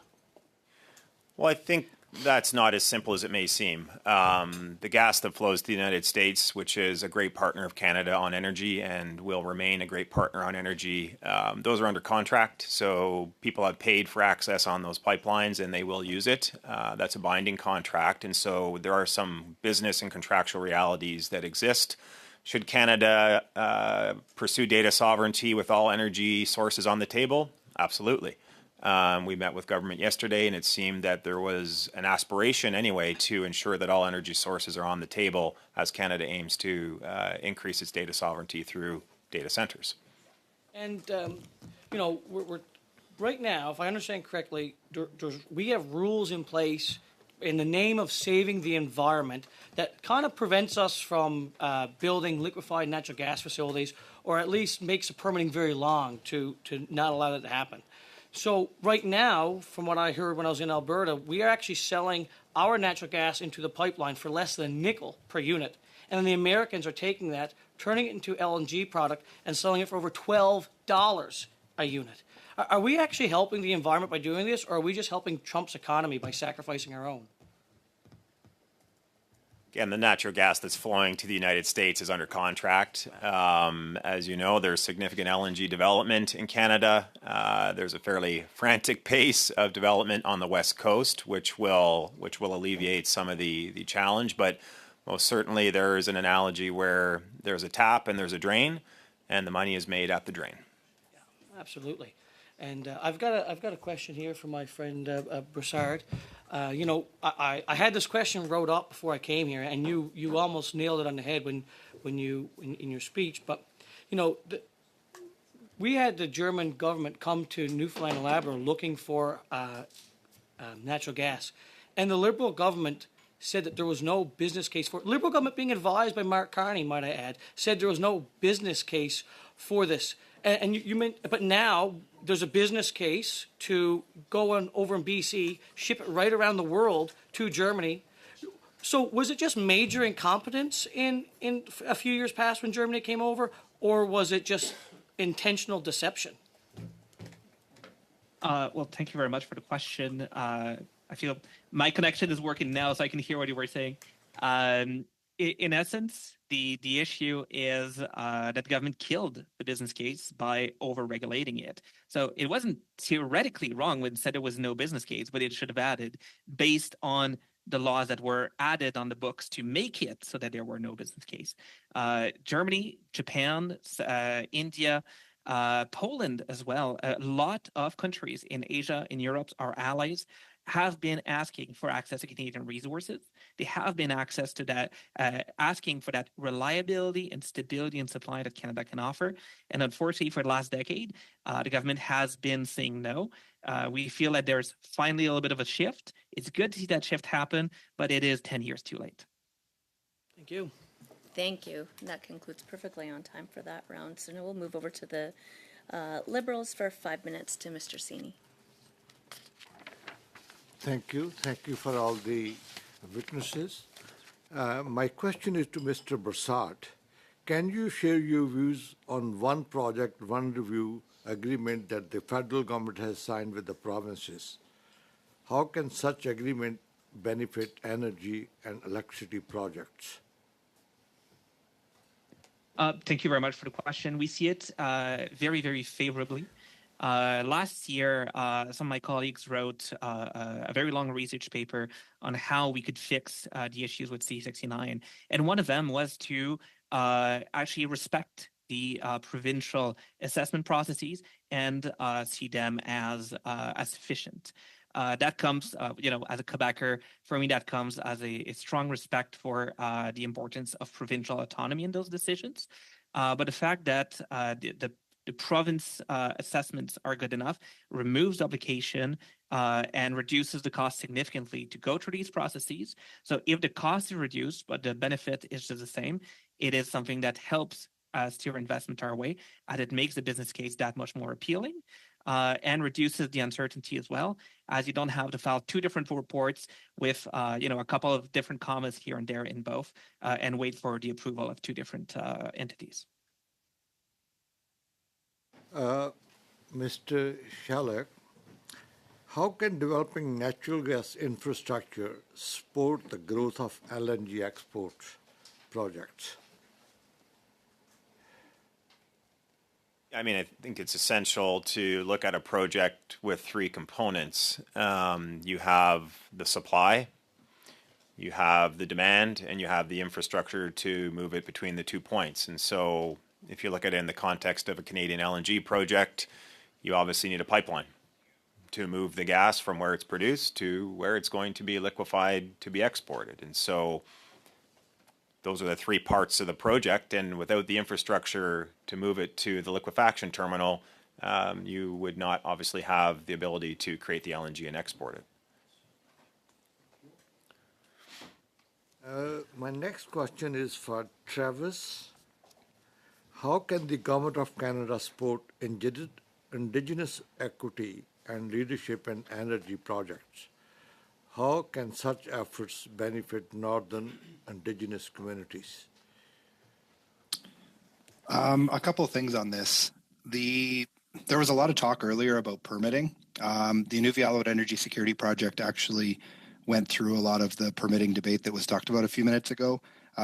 Well, I think that's not as simple as it may seem. The gas that flows to the United States, which is a great partner of Canada on energy and will remain a great partner on energy, those are under contract. So people have paid for access on those pipelines and they will use it. That's a binding contract. And so there are some business and contractual realities that exist. Should Canada pursue data sovereignty with all energy sources on the table? Absolutely. We met with government yesterday, and it seemed that there was an aspiration anyway to ensure that all energy sources are on the table as Canada aims to increase its data sovereignty through data centers. And, we're right now, if I understand correctly, we have rules in place in the name of saving the environment that kind of prevents us from building liquefied natural gas facilities, or at least makes the permitting very long to not allow that to happen. So right now, from what I heard when I was in Alberta, we are actually selling our natural gas into the pipeline for less than a nickel per unit. And then the Americans are taking that, turning it into LNG product, and selling it for over $12 a unit. Are we actually helping the environment by doing this, or are we just helping Trump's economy by sacrificing our own? Again, the natural gas that's flowing to the United States is under contract. As you know, there's significant LNG development in Canada. There's a fairly frantic pace of development on the West Coast, which will alleviate some of the challenge. But most certainly there is an analogy where there's a tap and there's a drain, and the money is made at the drain. Yeah, absolutely. And I've got a question here from my friend Broussard. I had this question wrote up before I came here, and you almost nailed it on the head when you in your speech. But we had the German government come to Newfoundland and Labrador looking for natural gas, and the Liberal government said that there was no business case for it. Liberal government, being advised by Mark Carney, might I add, said there was no business case for this. And you meant, but now there's a business case to go on over in BC, ship it right around the world to Germany. So was it just major incompetence in a few years past when Germany came over, or was it just intentional deception? Well, thank you very much for the question. I feel my connection is working now, so I can hear what you were saying. In essence, the issue is that the government killed the business case by over-regulating it. So it wasn't theoretically wrong when it said there was no business case, but it should have added based on the laws that were added on the books to make it so that there were no business case. Germany, Japan, India, Poland as well, a lot of countries in Asia, in Europe, our allies, have been asking for access to Canadian resources. They have been asking for that reliability and stability and supply that Canada can offer. And unfortunately, for the last decade, the government has been saying no. We feel that there's finally a little bit of a shift. It's good to see that shift happen, but it is 10 years too late. Thank you. Thank you. And that concludes perfectly on time for that round. So now we'll move over to the Liberals for 5 minutes to Mr. Sini. Thank you. Thank you for all the witnesses. My question is to Mr. Broussard. Can you share your views on one project, one review agreement that the federal government has signed with the provinces? How can such agreement benefit energy and electricity projects? Thank you very much for the question. We see it very, very favorably. Last year, some of my colleagues wrote a very long research paper on how we could fix the issues with C69. And one of them was to actually respect the provincial assessment processes and see them as sufficient. That comes, as a Quebecer, for me, that comes as a strong respect for the importance of provincial autonomy in those decisions. But the fact that the the province assessments are good enough, removes duplication, and reduces the cost significantly to go through these processes. So if the cost is reduced, but the benefit is just the same, it is something that helps steer investment our way, and it makes the business case that much more appealing. And reduces the uncertainty as well, as you don't have to file two different reports with a couple of different commas here and there in both, and wait for the approval of two different entities. Mr. Shalak, how can developing natural gas infrastructure support the growth of LNG export projects? I mean, I think it's essential to look at a project with three components. You have the supply, you have the demand, and you have the infrastructure to move it between the 2 points. And so if you look at it in the context of a Canadian LNG project, you obviously need a pipeline to move the gas from where it's produced to where it's going to be liquefied to be exported. And so those are the three parts of the project, and without the infrastructure to move it to the liquefaction terminal, you would not obviously have the ability to create the LNG and export it. My next question is for Travis. How can the Government of Canada support Indigenous equity and leadership in energy projects? How can such efforts benefit Northern Indigenous communities? A couple of things on this. There was a lot of talk earlier about permitting. The Inuvialuit Energy Security Project actually went through a lot of the permitting debate that was talked about a few minutes ago.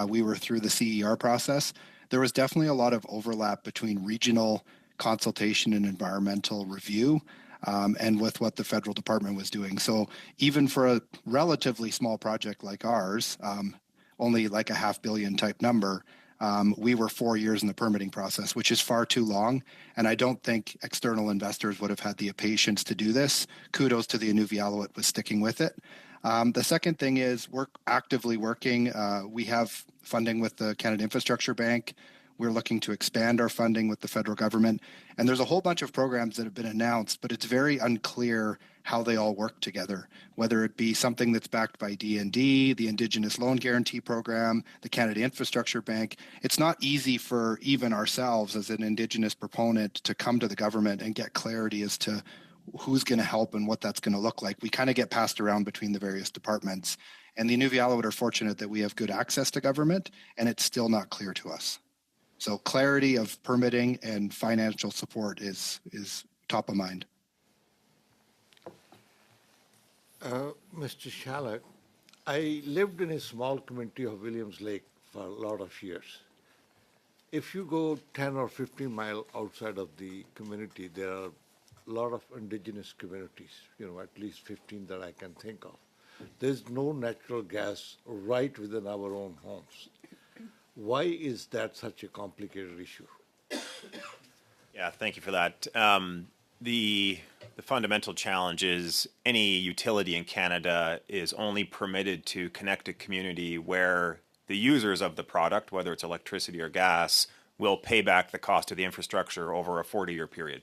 We were through the CER process. There was definitely a lot of overlap between regional consultation and environmental review and with what the federal department was doing. So even for a relatively small project like ours, only like a $500 million type number, we were 4 years in the permitting process, which is far too long. And I don't think external investors would have had the patience to do this. Kudos to the Inuvialuit with sticking with it. The second thing is we're actively working. We have funding with the Canada Infrastructure Bank. We're looking to expand our funding with the federal government. And there's a whole bunch of programs that have been announced, but it's very unclear how they all work together, whether it be something that's backed by D&D, the Indigenous Loan Guarantee Program, the Canada Infrastructure Bank. It's not easy for even ourselves as an Indigenous proponent to come to the government and get clarity as to who's going to help and what that's going to look like. We kind of get passed around between the various departments. And the Inuvialuit are fortunate that we have good access to government, and it's still not clear to us. So clarity of permitting and financial support is top of mind. Mr. Shalak, I lived in a small community of Williams Lake for a lot of years. If you go 10 or 15 miles outside of the community, there are a lot of Indigenous communities, at least 15 that I can think of. There's no natural gas right within our own homes. Why is that such a complicated issue? Yeah, thank you for that. The fundamental challenge is any utility in Canada is only permitted to connect a community where the users of the product, whether it's electricity or gas, will pay back the cost of the infrastructure over a 40-year period.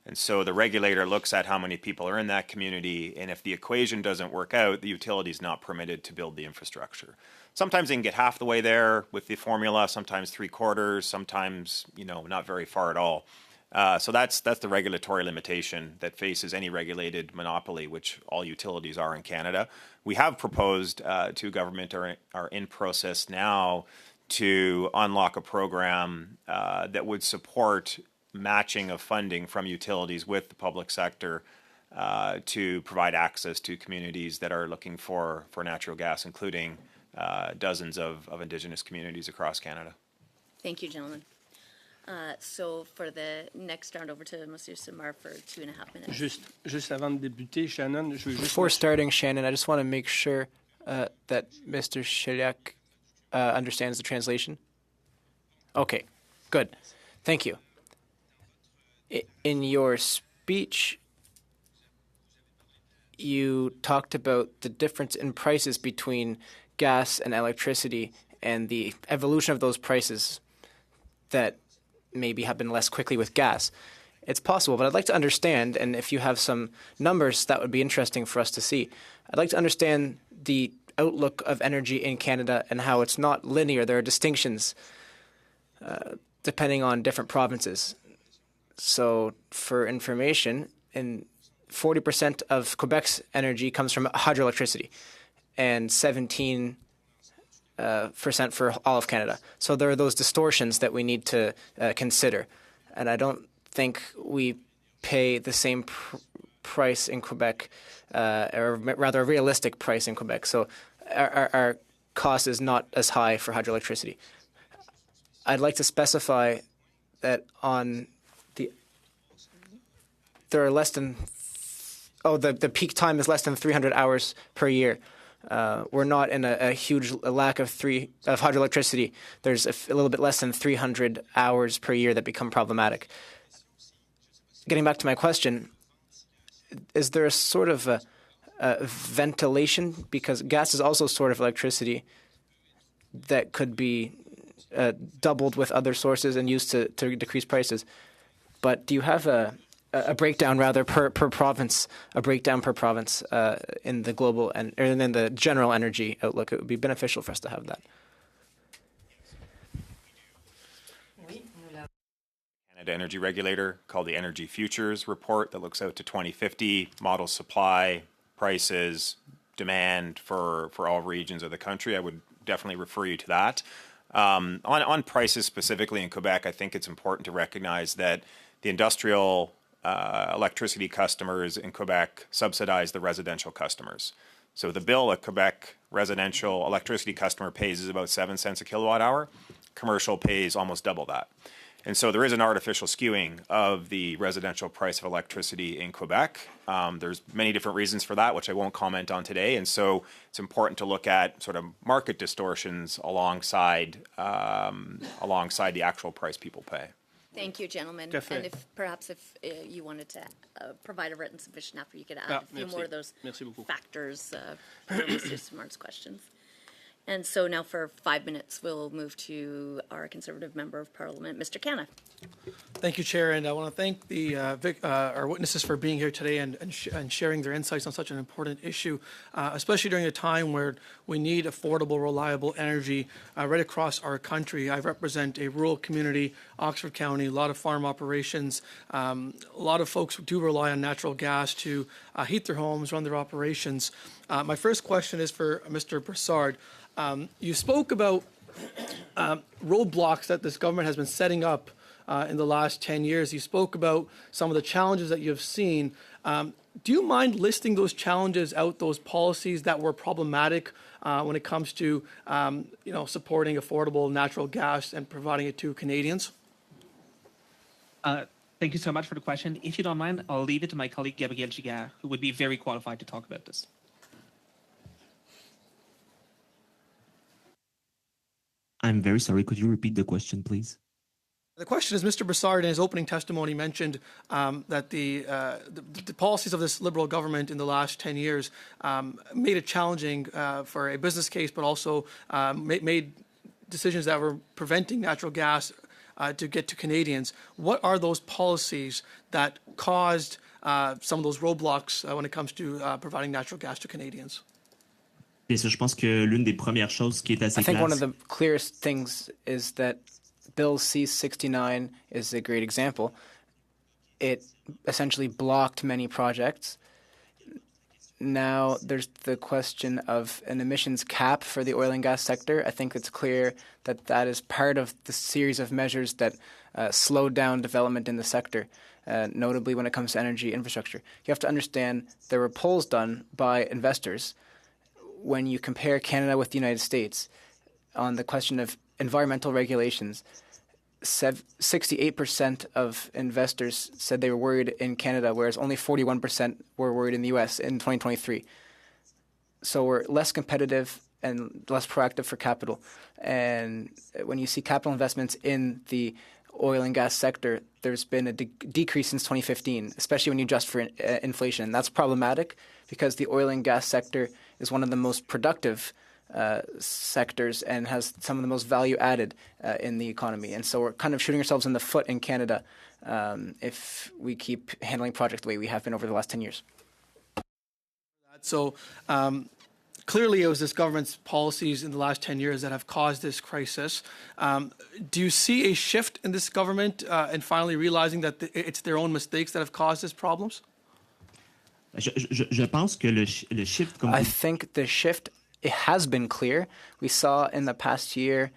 And so the regulator looks at how many people are in that community, and if the equation doesn't work out, the utility is not permitted to build the infrastructure. Sometimes they can get half the way there with the formula, sometimes 3/4, sometimes, not very far at all. So that's the regulatory limitation that faces any regulated monopoly, which all utilities are in Canada. We have proposed to government, or are in process now, to unlock a program that would support matching of funding from utilities with the public sector to provide access to communities that are looking for natural gas, including dozens of Indigenous communities across Canada. Thank you, gentlemen. So for the next round, over to Monsieur Simard for 2.5 minutes. Juste avant de débuter, Shannon, je veux juste... Before starting, Shannon, I just want to make sure that Mr. Sheliak understands the translation. Okay, good. Thank you. In your speech, you talked about the difference in prices between gas and electricity and the evolution of those prices that maybe happen less quickly with gas. It's possible, but I'd like to understand, and if you have some numbers, that would be interesting for us to see. I'd like to understand the outlook of energy in Canada and how it's not linear. There are distinctions depending on different provinces. So for information, 40% of Quebec's energy comes from hydroelectricity and 17% for all of Canada. So there are those distortions that we need to consider. And I don't think we pay the same price in Quebec, or rather a realistic price in Quebec. So our cost is not as high for hydroelectricity. I'd like to specify that there are less than, the peak time is less than 300 hours per year. We're not in a huge lack of hydroelectricity. There's a little bit less than 300 hours per year that become problematic. Getting back to my question, is there a sort of a ventilation? Because gas is also a sort of electricity that could be doubled with other sources and used to decrease prices. But do you have a breakdown rather per province, in the global and in the general energy outlook? It would be beneficial for us to have that. Canada Energy Regulator called the Energy Futures Report that looks out to 2050, models supply, prices, demand for all regions of the country. I would definitely refer you to that. On prices specifically in Quebec, I think it's important to recognize that the industrial electricity customers in Quebec subsidize the residential customers. So the bill a Quebec residential electricity customer pays is about 7 cents a kilowatt hour. Commercial pays almost double that. And so there is an artificial skewing of the residential price of electricity in Quebec. There's many different reasons for that, which I won't comment on today. And so it's important to look at sort of market distortions alongside the actual price people pay. Thank you, gentlemen. Definitely. And if you wanted to provide a written submission after, you could add a few more of those factors for Mr. Smart's questions. And so now for 5 minutes, we'll move to our Conservative Member of Parliament, Mr. Canna. Thank you, Chair, and I want to thank our witnesses for being here today and sharing their insights on such an important issue, especially during a time where we need affordable, reliable energy right across our country. I represent a rural community, Oxford County, a lot of farm operations. A lot of folks do rely on natural gas to heat their homes, run their operations. My first question is for Mr. Brassard. You spoke about roadblocks that this government has been setting up in the last 10 years. You spoke about some of the challenges that you've seen. Do you mind listing those challenges out, those policies that were problematic when it comes to supporting affordable natural gas and providing it to Canadians? Thank you so much for the question. If you don't mind, I'll leave it to my colleague Gabrielle Giguère, who would be very qualified to talk about this. I'm very sorry. Could you repeat the question, please? The question is, Mr. Brassard in his opening testimony mentioned that the policies of this Liberal government in the last 10 years made it challenging for a business case, but also made decisions that were preventing natural gas to get to Canadians. What are those policies that caused some of those roadblocks when it comes to providing natural gas to Canadians? Bien sûr, je pense que l'une des premières choses qui est assez I think claire, one of the clearest things is that Bill C-69 is a great example. It essentially blocked many projects. Now there's the question of an emissions cap for the oil and gas sector. I think it's clear that that is part of the series of measures that slowed down development in the sector, notably when it comes to energy infrastructure. You have to understand there were polls done by investors when you compare Canada with the United States on the question of environmental regulations. 68% of investors said they were worried in Canada, whereas only 41% were worried in the U.S. in 2023. So we're less competitive and less proactive for capital. And when you see capital investments in the oil and gas sector, there's been a decrease since 2015, especially when you adjust for inflation. That's problematic because the oil and gas sector is one of the most productive sectors and has some of the most value added in the economy. And so we're kind of shooting ourselves in the foot in Canada if we keep handling projects the way we have been over the last 10 years. So clearly it was this government's policies in the last 10 years that have caused this crisis. Do you see a shift in this government and finally realizing that it's their own mistakes that have caused these problems? Je pense que le shift, comme I think the shift, it has been clear. We saw in the past year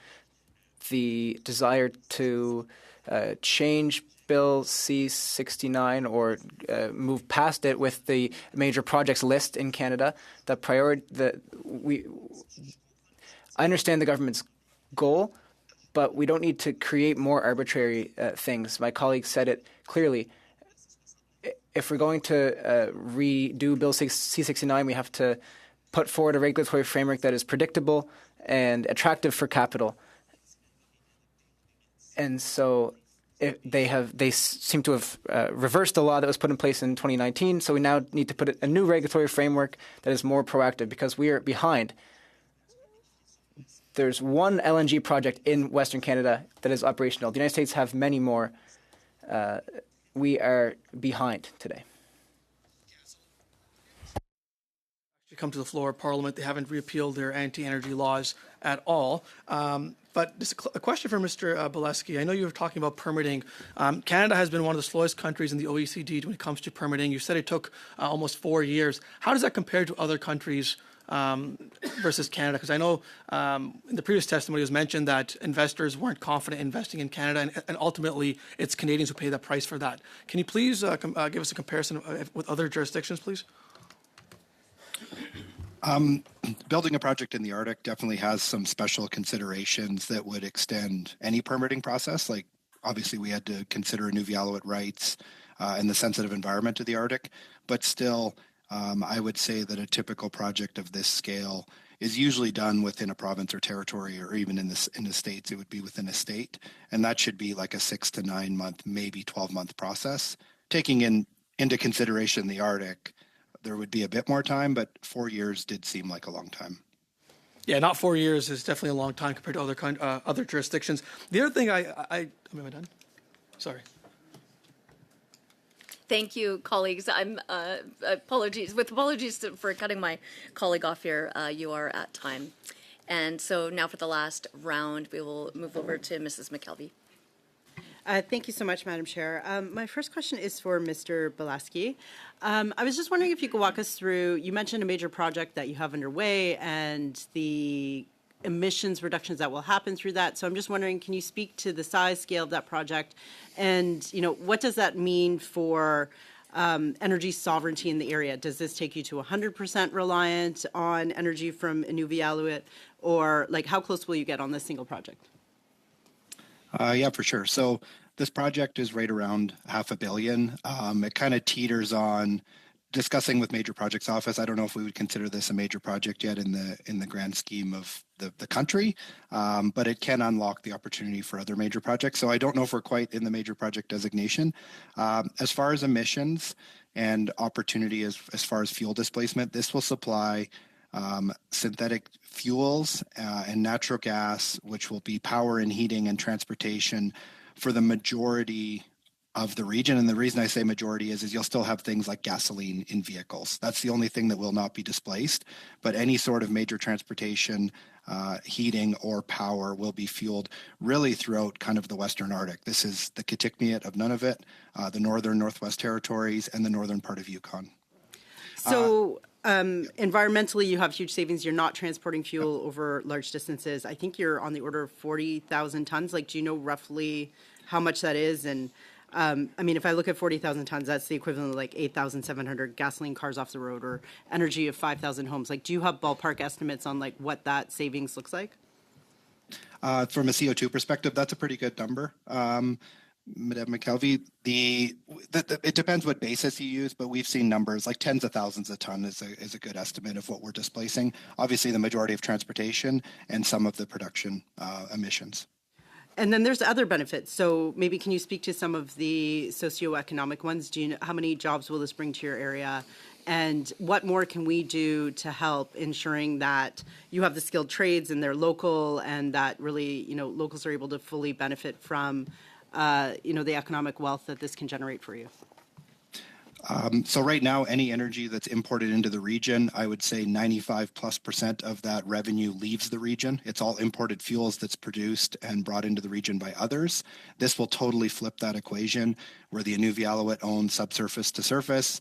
the desire to change Bill C-69 or move past it with the major projects list in Canada. I understand the government's goal, but we don't need to create more arbitrary things. My colleague said it clearly. If we're going to redo Bill C-69, we have to put forward a regulatory framework that is predictable and attractive for capital. And so they seem to have reversed the law that was put in place in 2019. So we now need to put a new regulatory framework that is more proactive because we are behind. There's one LNG project in Western Canada that is operational. The United States have many more. We are behind today. Come to the floor of Parliament. They haven't repealed their anti-energy laws at all. But this a question for Mr. Bileski. I know you were talking about permitting. Canada has been one of the slowest countries in the OECD when it comes to permitting. You said it took almost 4 years. How does that compare to other countries versus Canada? Because I know in the previous testimony it was mentioned that investors weren't confident investing in Canada, and ultimately it's Canadians who pay the price for that. Can you please give us a comparison with other jurisdictions, please? Building a project in the Arctic definitely has some special considerations that would extend any permitting process. Like, obviously, we had to consider Inuvialuit rights and the sensitive environment of the Arctic. But still, I would say that a typical project of this scale is usually done within a province or territory, or even in the states, it would be within a state. And that should be like a 6 to 9 month, maybe 12-month process. Taking into consideration the Arctic, there would be a bit more time, but 4 years did seem like a long time. Yeah, not 4 years is definitely a long time compared to other jurisdictions. The other thing am I done? Sorry. Thank you, colleagues. Apologies for cutting my colleague off here. You are at time. And so now for the last round, we will move over to Mrs. McKelvey. Thank you so much, Madam Chair. My first question is for Mr. Bileski. I was just wondering if you could walk us through, you mentioned a major project that you have underway and the emissions reductions that will happen through that. So I'm just wondering, can you speak to the size, scale of that project? And, what does that mean for energy sovereignty in the area? Does this take you to 100% reliant on energy from Inuvialuit? Or, how close will you get on this single project? Yeah, for sure. So this project is right around $500 million. It kind of teeters on discussing with Major Projects Office. I don't know if we would consider this a major project yet in the grand scheme of the country, but it can unlock the opportunity for other major projects. So I don't know if we're quite in the major project designation. As far as emissions and opportunity as far as fuel displacement, this will supply synthetic fuels and natural gas, which will be power and heating and transportation for the majority of the region. And the reason I say majority is you'll still have things like gasoline in vehicles. That's the only thing that will not be displaced. But any sort of major transportation, heating or power will be fueled really throughout kind of the Western Arctic. This is the Kitikmeot of Nunavut, the northern Northwest Territories, and the northern part of Yukon. So environmentally, you have huge savings. You're not transporting fuel over large distances. I think you're on the order of 40,000 tons. Do you know roughly how much that is? And if I look at 40,000 tons, that's the equivalent of 8,700 gasoline cars off the road or energy of 5,000 homes. Do you have ballpark estimates on what that savings looks like? From a CO2 perspective, that's a pretty good number. Madame McKelvey, it depends what basis you use, but we've seen numbers like tens of thousands a ton is a good estimate of what we're displacing. Obviously, the majority of transportation and some of the production emissions. And then there's other benefits. So maybe can you speak to some of the socioeconomic ones? Do you know how many jobs will this bring to your area? And what more can we do to help ensuring that you have the skilled trades and they're local, and that really, locals are able to fully benefit from, the economic wealth that this can generate for you? So right now, any energy that's imported into the region, I would say 95+% of that revenue leaves the region. It's all imported fuels that's produced and brought into the region by others. This will totally flip that equation, where the Inuvialuit owns subsurface to surface.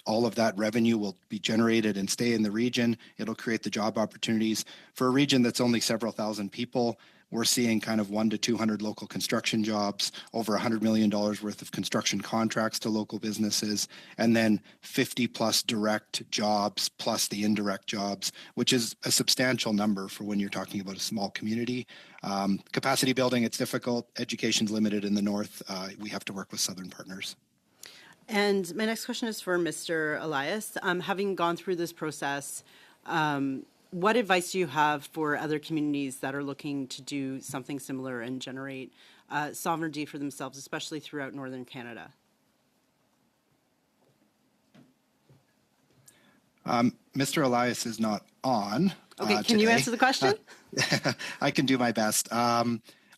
All of that revenue will be generated and stay in the region. It'll create the job opportunities. For a region that's only several thousand people, we're seeing kind of 100 to 200 local construction jobs, over $100 million worth of construction contracts to local businesses, and then 50 plus direct jobs plus the indirect jobs, which is a substantial number for when you're talking about a small community. Capacity building, it's difficult. Education's limited in the north. We have to work with southern partners. And my next question is for Mr. Elias. Having gone through this process, what advice do you have for other communities that are looking to do something similar and generate sovereignty for themselves, especially throughout Northern Canada? Mr. Elias is not on. Okay, can you answer the question? I can do my best.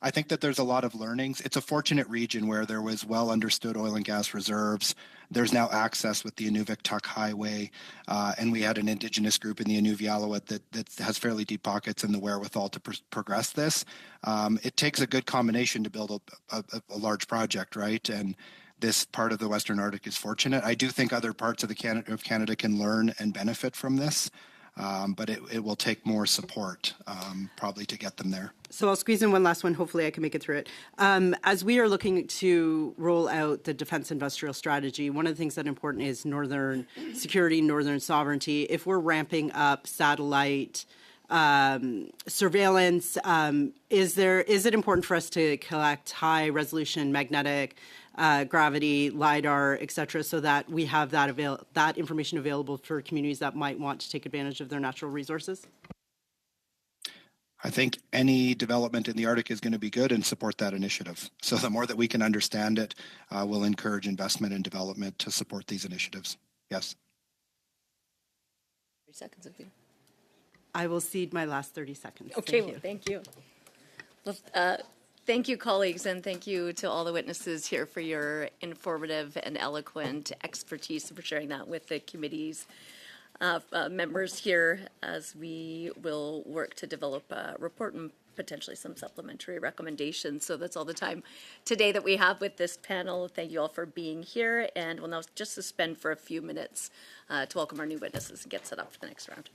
I think that there's a lot of learnings. It's a fortunate region where there was well understood oil and gas reserves. There's now access with the Inuvik-Tuk Highway, and we had an Indigenous group in the Inuvialuit that has fairly deep pockets and the wherewithal to progress this. It takes a good combination to build a large project, right? And this part of the Western Arctic is fortunate. I do think other parts of Canada can learn and benefit from this. But it will take more support probably to get them there. So I'll squeeze in one last one. Hopefully I can make it through it. As we are looking to roll out the defense industrial strategy, one of the things that is important is northern security, northern sovereignty. If we're ramping up satellite surveillance, is it important for us to collect high resolution magnetic gravity, LIDAR, et cetera, so that we have that information available for communities that might want to take advantage of their natural resources? I think any development in the Arctic is going to be good and support that initiative. So the more that we can understand it, will encourage investment and development to support these initiatives. Yes. 30 seconds of you. I will cede my last 30 seconds. Okay, thank you. Well, thank you, colleagues, and thank you to all the witnesses here for your informative and eloquent expertise and for sharing that with the committee's members here as we will work to develop a report and potentially some supplementary recommendations. So that's all the time today that we have with this panel. Thank you all for being here, and we'll now just suspend for a few minutes to welcome our new witnesses and get set up for the next round.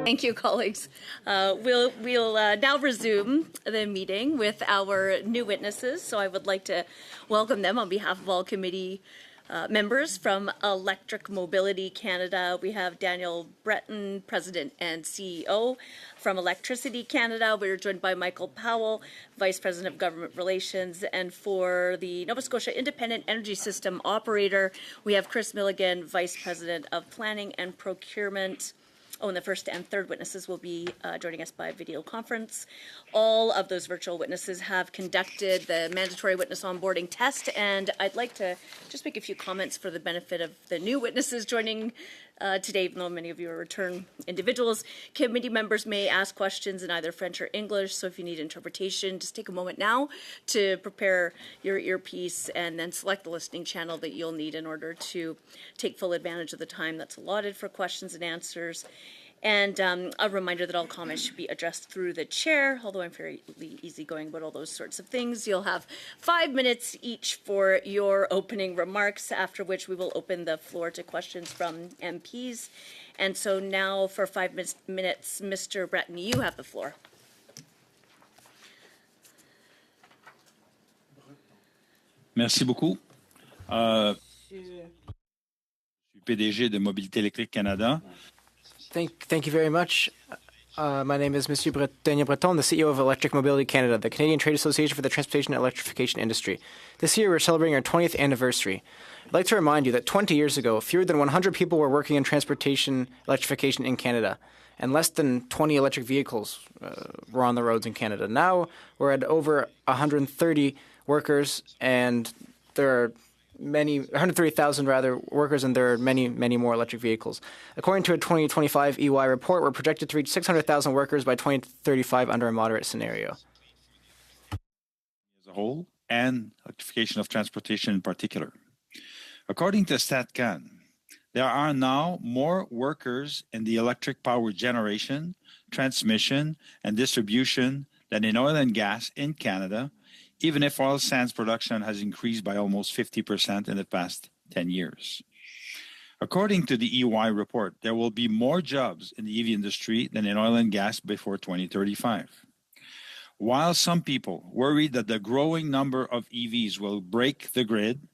Thank you, colleagues. We'll now resume the meeting with our new witnesses. So I would like to welcome them on behalf of all committee members from Electric Mobility Canada. We have Daniel Breton, President and CEO. From Electricity Canada, we're joined by Michael Powell, Vice President of Government Relations. And for the Nova Scotia Independent Energy System Operator, we have Chris Milligan, Vice President of Planning and Procurement. Oh, and the first and third witnesses will be joining us by video conference. All of those virtual witnesses have conducted the mandatory witness onboarding test, and I'd like to just make a few comments for the benefit of the new witnesses joining today, even though many of you are return individuals. Committee members may ask questions in either French or English, so if you need interpretation, just take a moment now to prepare your earpiece and then select the listening channel that you'll need in order to take full advantage of the time that's allotted for questions and answers. And a reminder that all comments should be addressed through the chair, although I'm fairly easygoing about all those sorts of things. You'll have 5 minutes each for your opening remarks, after which we will open the floor to questions from MPs. And so now for 5 minutes, Mr. Breton, you have the floor. Merci beaucoup. Je suis PDG de Mobilité électrique Canada. Thank you very much. My name is Monsieur Daniel Breton, the CEO of Electric Mobility Canada, the Canadian Trade Association for the Transportation and Electrification Industry. This year, we're celebrating our 20th anniversary. I'd like to remind you that 20 years ago, fewer than 100 people were working in transportation electrification in Canada, and less than 20 electric vehicles were on the roads in Canada. Now, we're at over 130 workers, and there are 130,000 workers, and there are many, many more electric vehicles. According to a 2025 EY report, we're projected to reach 600,000 workers by 2035 under a moderate scenario. As a whole, and electrification of transportation in particular. According to StatCan, there are now more workers in the electric power generation, transmission, and distribution than in oil and gas in Canada, even if oil sands production has increased by almost 50% in the past 10 years. According to the EY report, there will be more jobs in the EV industry than in oil and gas before 2035. While some people worry that the growing number of EVs will break the grid,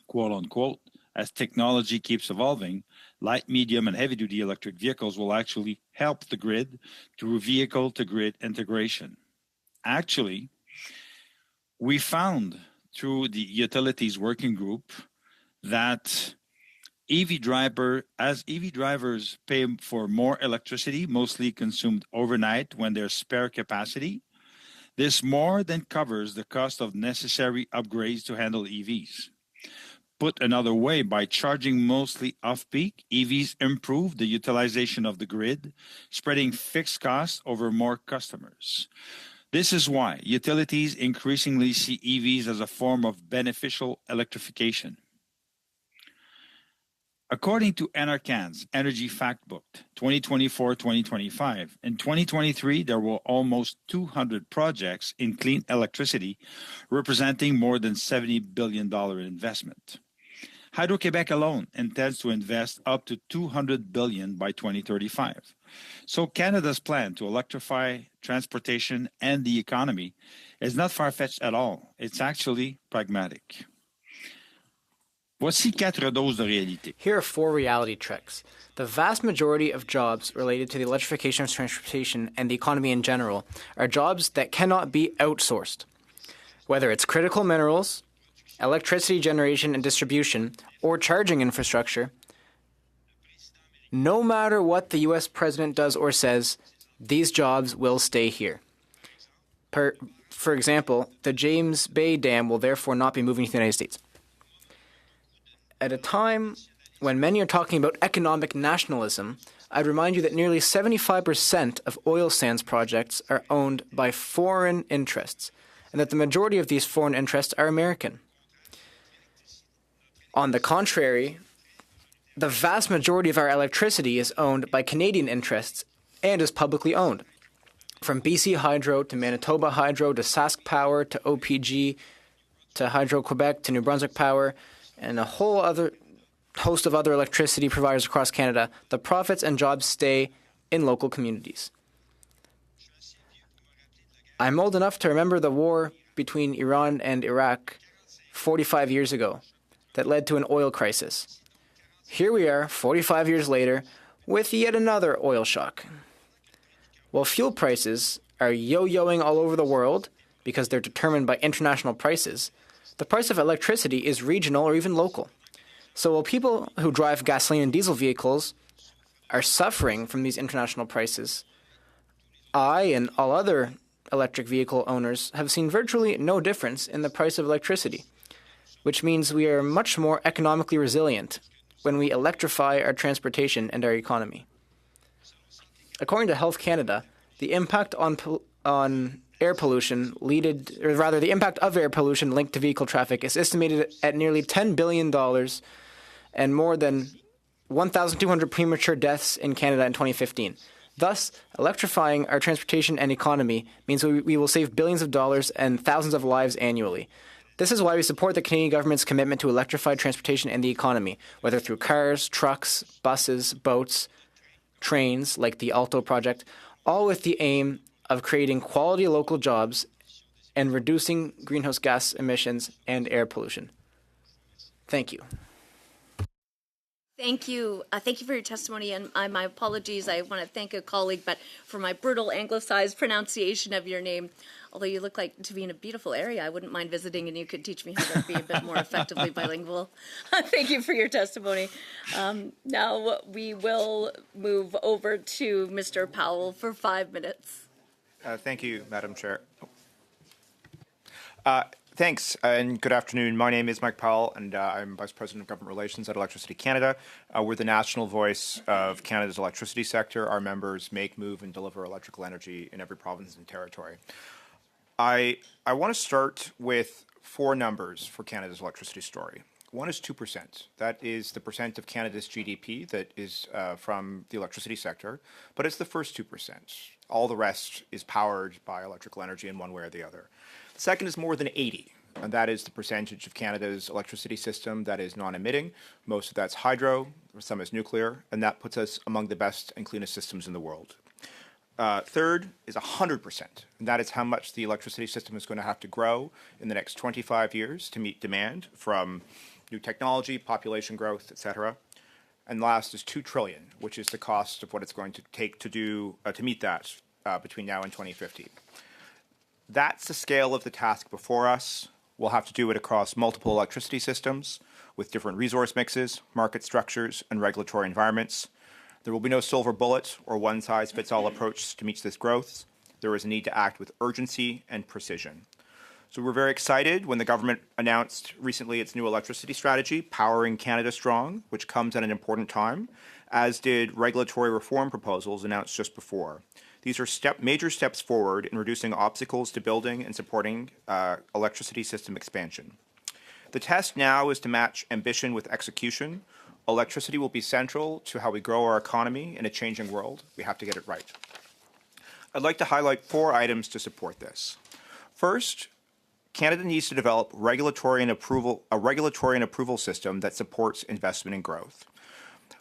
quote unquote, as technology keeps evolving, light, medium, and heavy-duty electric vehicles will actually help the grid through vehicle-to-grid integration. Actually, we found through the utilities working group that EV drivers pay for more electricity, mostly consumed overnight when there's spare capacity, this more than covers the cost of necessary upgrades to handle EVs. Put another way, by charging mostly off-peak, EVs improve the utilization of the grid, spreading fixed costs over more customers. This is why utilities increasingly see EVs as a form of beneficial electrification. According to NRCan's Energy Factbook 2024-2025, in 2023, there were almost 200 projects in clean electricity, representing more than $70 billion in investment. Hydro-Québec alone intends to invest up to $200 billion by 2035. So Canada's plan to electrify transportation and the economy is not far-fetched at all. It's actually pragmatic. Voici 4 doses de réalité. Here are 4 reality checks. The vast majority of jobs related to the electrification of transportation and the economy in general are jobs that cannot be outsourced. Whether it's critical minerals, electricity generation and distribution, or charging infrastructure, no matter what the U.S. president does or says, these jobs will stay here. For example, the James Bay Dam will therefore not be moving to the United States. At a time when many are talking about economic nationalism, I'd remind you that nearly 75% of oil sands projects are owned by foreign interests, and that the majority of these foreign interests are American. On the contrary, the vast majority of our electricity is owned by Canadian interests and is publicly owned. From BC Hydro to Manitoba Hydro to Sask Power to OPG to Hydro-Quebec to New Brunswick Power and a whole other host of other electricity providers across Canada, the profits and jobs stay in local communities. I'm old enough to remember the war between Iran and Iraq 45 years ago that led to an oil crisis. Here we are, 45 years later, with yet another oil shock. While fuel prices are yo-yoing all over the world because they're determined by international prices, the price of electricity is regional or even local. So while people who drive gasoline and diesel vehicles are suffering from these international prices, I and all other electric vehicle owners have seen virtually no difference in the price of electricity, which means we are much more economically resilient when we electrify our transportation and our economy. According to Health Canada, the impact on air pollution the impact of air pollution linked to vehicle traffic is estimated at nearly $10 billion and more than 1,200 premature deaths in Canada in 2015. Thus, electrifying our transportation and economy means we will save billions of dollars and thousands of lives annually. This is why we support the Canadian government's commitment to electrify transportation and the economy, whether through cars, trucks, buses, boats, trains, like the Alto project, all with the aim of creating quality local jobs and reducing greenhouse gas emissions and air pollution. Thank you. Thank you. Thank you for your testimony, and my apologies. I want to thank a colleague, but for my brutal anglicized pronunciation of your name, although you look like to be in a beautiful area, I wouldn't mind visiting, and you could teach me how to be a bit more effectively bilingual. Thank you for your testimony. Now we will move over to Mr. Powell for 5 minutes. Thank you, Madam Chair. Thanks, and good afternoon. My name is Mike Powell, and I'm Vice President of Government Relations at Electricity Canada. We're the national voice of Canada's electricity sector. Our members make, move, and deliver electrical energy in every province and territory. I want to start with 4 numbers for Canada's electricity story. One is 2%. That is the percent of Canada's GDP that is from the electricity sector, but it's the first 2%. All the rest is powered by electrical energy in one way or the other. The second is more than 80, and that is the percentage of Canada's electricity system that is non-emitting. Most of that's hydro, some is nuclear, and that puts us among the best and cleanest systems in the world. Third is 100%, and that is how much the electricity system is going to have to grow in the next 25 years to meet demand from new technology, population growth, et cetera. And last is $2 trillion, which is the cost of what it's going to take to do to meet that between now and 2050. That's the scale of the task before us. We'll have to do it across multiple electricity systems with different resource mixes, market structures, and regulatory environments. There will be no silver bullet or one-size-fits-all approach to meet this growth. There is a need to act with urgency and precision. So we're very excited when the government announced recently its new electricity strategy, Powering Canada Strong, which comes at an important time, as did regulatory reform proposals announced just before. These are major steps forward in reducing obstacles to building and supporting electricity system expansion. The test now is to match ambition with execution. Electricity will be central to how we grow our economy in a changing world. We have to get it right. I'd like to highlight 4 items to support this. First, Canada needs to develop a regulatory and approval system that supports investment and growth.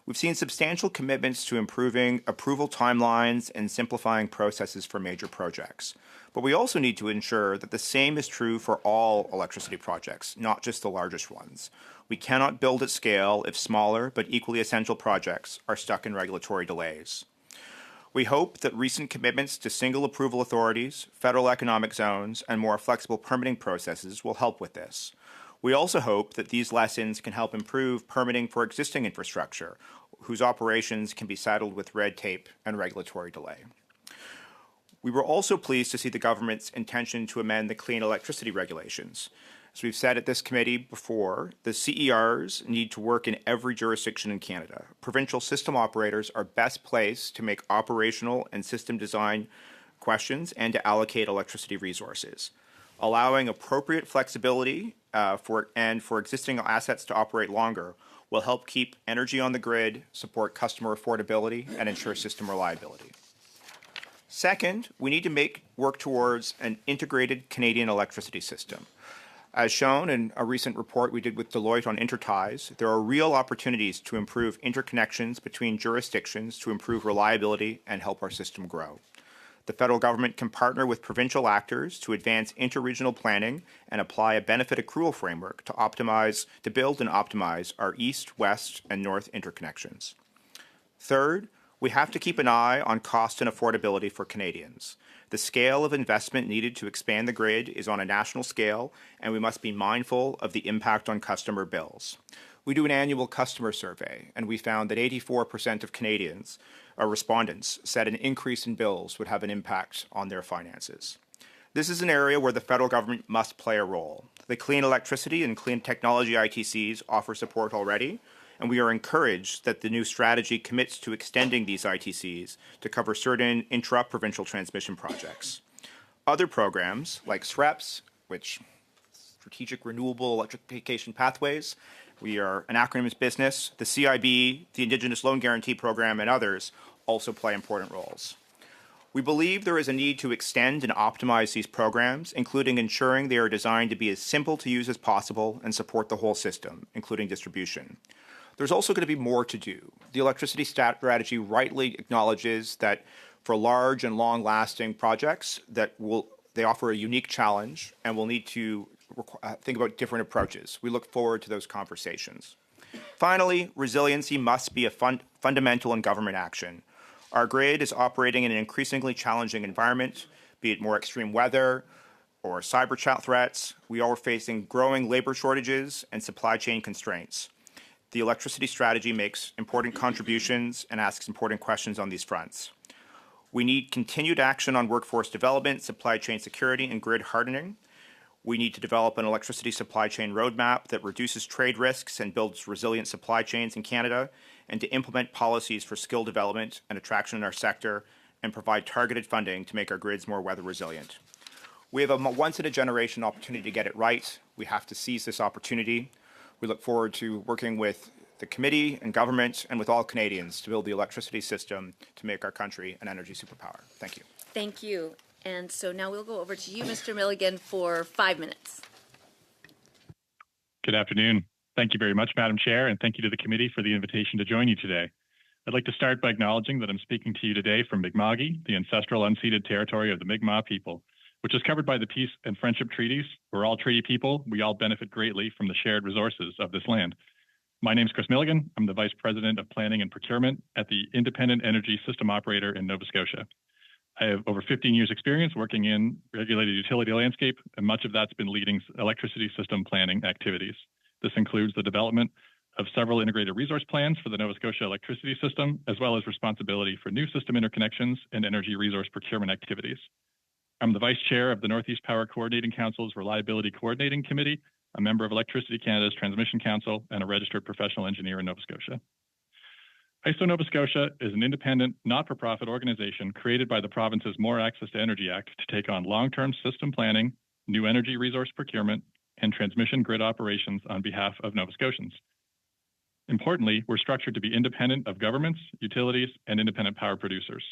We've seen substantial commitments to improving approval timelines and simplifying processes for major projects. But we also need to ensure that the same is true for all electricity projects, not just the largest ones. We cannot build at scale if smaller but equally essential projects are stuck in regulatory delays. We hope that recent commitments to single approval authorities, federal economic zones, and more flexible permitting processes will help with this. We also hope that these lessons can help improve permitting for existing infrastructure, whose operations can be saddled with red tape and regulatory delay. We were also pleased to see the government's intention to amend the clean electricity regulations. As we've said at this committee before, the CERs need to work in every jurisdiction in Canada. Provincial system operators are best placed to make operational and system design questions and to allocate electricity resources. Allowing appropriate flexibility for existing assets to operate longer will help keep energy on the grid, support customer affordability, and ensure system reliability. Second, we need to work towards an integrated Canadian electricity system. As shown in a recent report we did with Deloitte on interties, there are real opportunities to improve interconnections between jurisdictions to improve reliability and help our system grow. The federal government can partner with provincial actors to advance interregional planning and apply a benefit accrual framework to build and optimize our east, west, and north interconnections. Third, we have to keep an eye on cost and affordability for Canadians. The scale of investment needed to expand the grid is on a national scale, and we must be mindful of the impact on customer bills. We do an annual customer survey, and we found that 84% of Canadians, or respondents, said an increase in bills would have an impact on their finances. This is an area where the federal government must play a role. The Clean Electricity and Clean Technology ITCs offer support already, and we are encouraged that the new strategy commits to extending these ITCs to cover certain intra-provincial transmission projects. Other programs, like SREPS, which Strategic Renewable Electrification Pathways, we are an acronyms business, the CIB, the Indigenous Loan Guarantee Program, and others also play important roles. We believe there is a need to extend and optimize these programs, including ensuring they are designed to be as simple to use as possible and support the whole system, including distribution. There's also going to be more to do. The electricity strategy rightly acknowledges that for large and long-lasting projects, they offer a unique challenge and will need to think about different approaches. We look forward to those conversations. Finally, resiliency must be a fundamental in government action. Our grid is operating in an increasingly challenging environment, be it more extreme weather or cyber threats. We are facing growing labor shortages and supply chain constraints. The electricity strategy makes important contributions and asks important questions on these fronts. We need continued action on workforce development, supply chain security, and grid hardening. We need to develop an electricity supply chain roadmap that reduces trade risks and builds resilient supply chains in Canada, and to implement policies for skill development and attraction in our sector, and provide targeted funding to make our grids more weather resilient. We have a once-in-a-generation opportunity to get it right. We have to seize this opportunity. We look forward to working with the committee and government and with all Canadians to build the electricity system to make our country an energy superpower. Thank you. Thank you. And so now we'll go over to you, Mr. Milligan, for 5 minutes. Good afternoon. Thank you very much, Madam Chair, and thank you to the committee for the invitation to join you today. I'd like to start by acknowledging that I'm speaking to you today from Mi'kma'ki, the ancestral unceded territory of the Mi'kmaq people, which is covered by the Peace and Friendship Treaties. We're all treaty people. We all benefit greatly from the shared resources of this land. My name is Chris Milligan. I'm the Vice President of Planning and Procurement at the Independent Energy System Operator in Nova Scotia. I have over 15 years experience working in regulated utility landscape, and much of that's been leading electricity system planning activities. This includes the development of several integrated resource plans for the Nova Scotia electricity system, as well as responsibility for new system interconnections and energy resource procurement activities. I'm the Vice Chair of the Northeast Power Coordinating Council's Reliability Coordinating Committee, a member of Electricity Canada's Transmission Council, and a registered professional engineer in Nova Scotia. ISO Nova Scotia is an independent, not-for-profit organization created by the province's More Access to Energy Act to take on long-term system planning, new energy resource procurement, and transmission grid operations on behalf of Nova Scotians. Importantly, we're structured to be independent of governments, utilities, and independent power producers.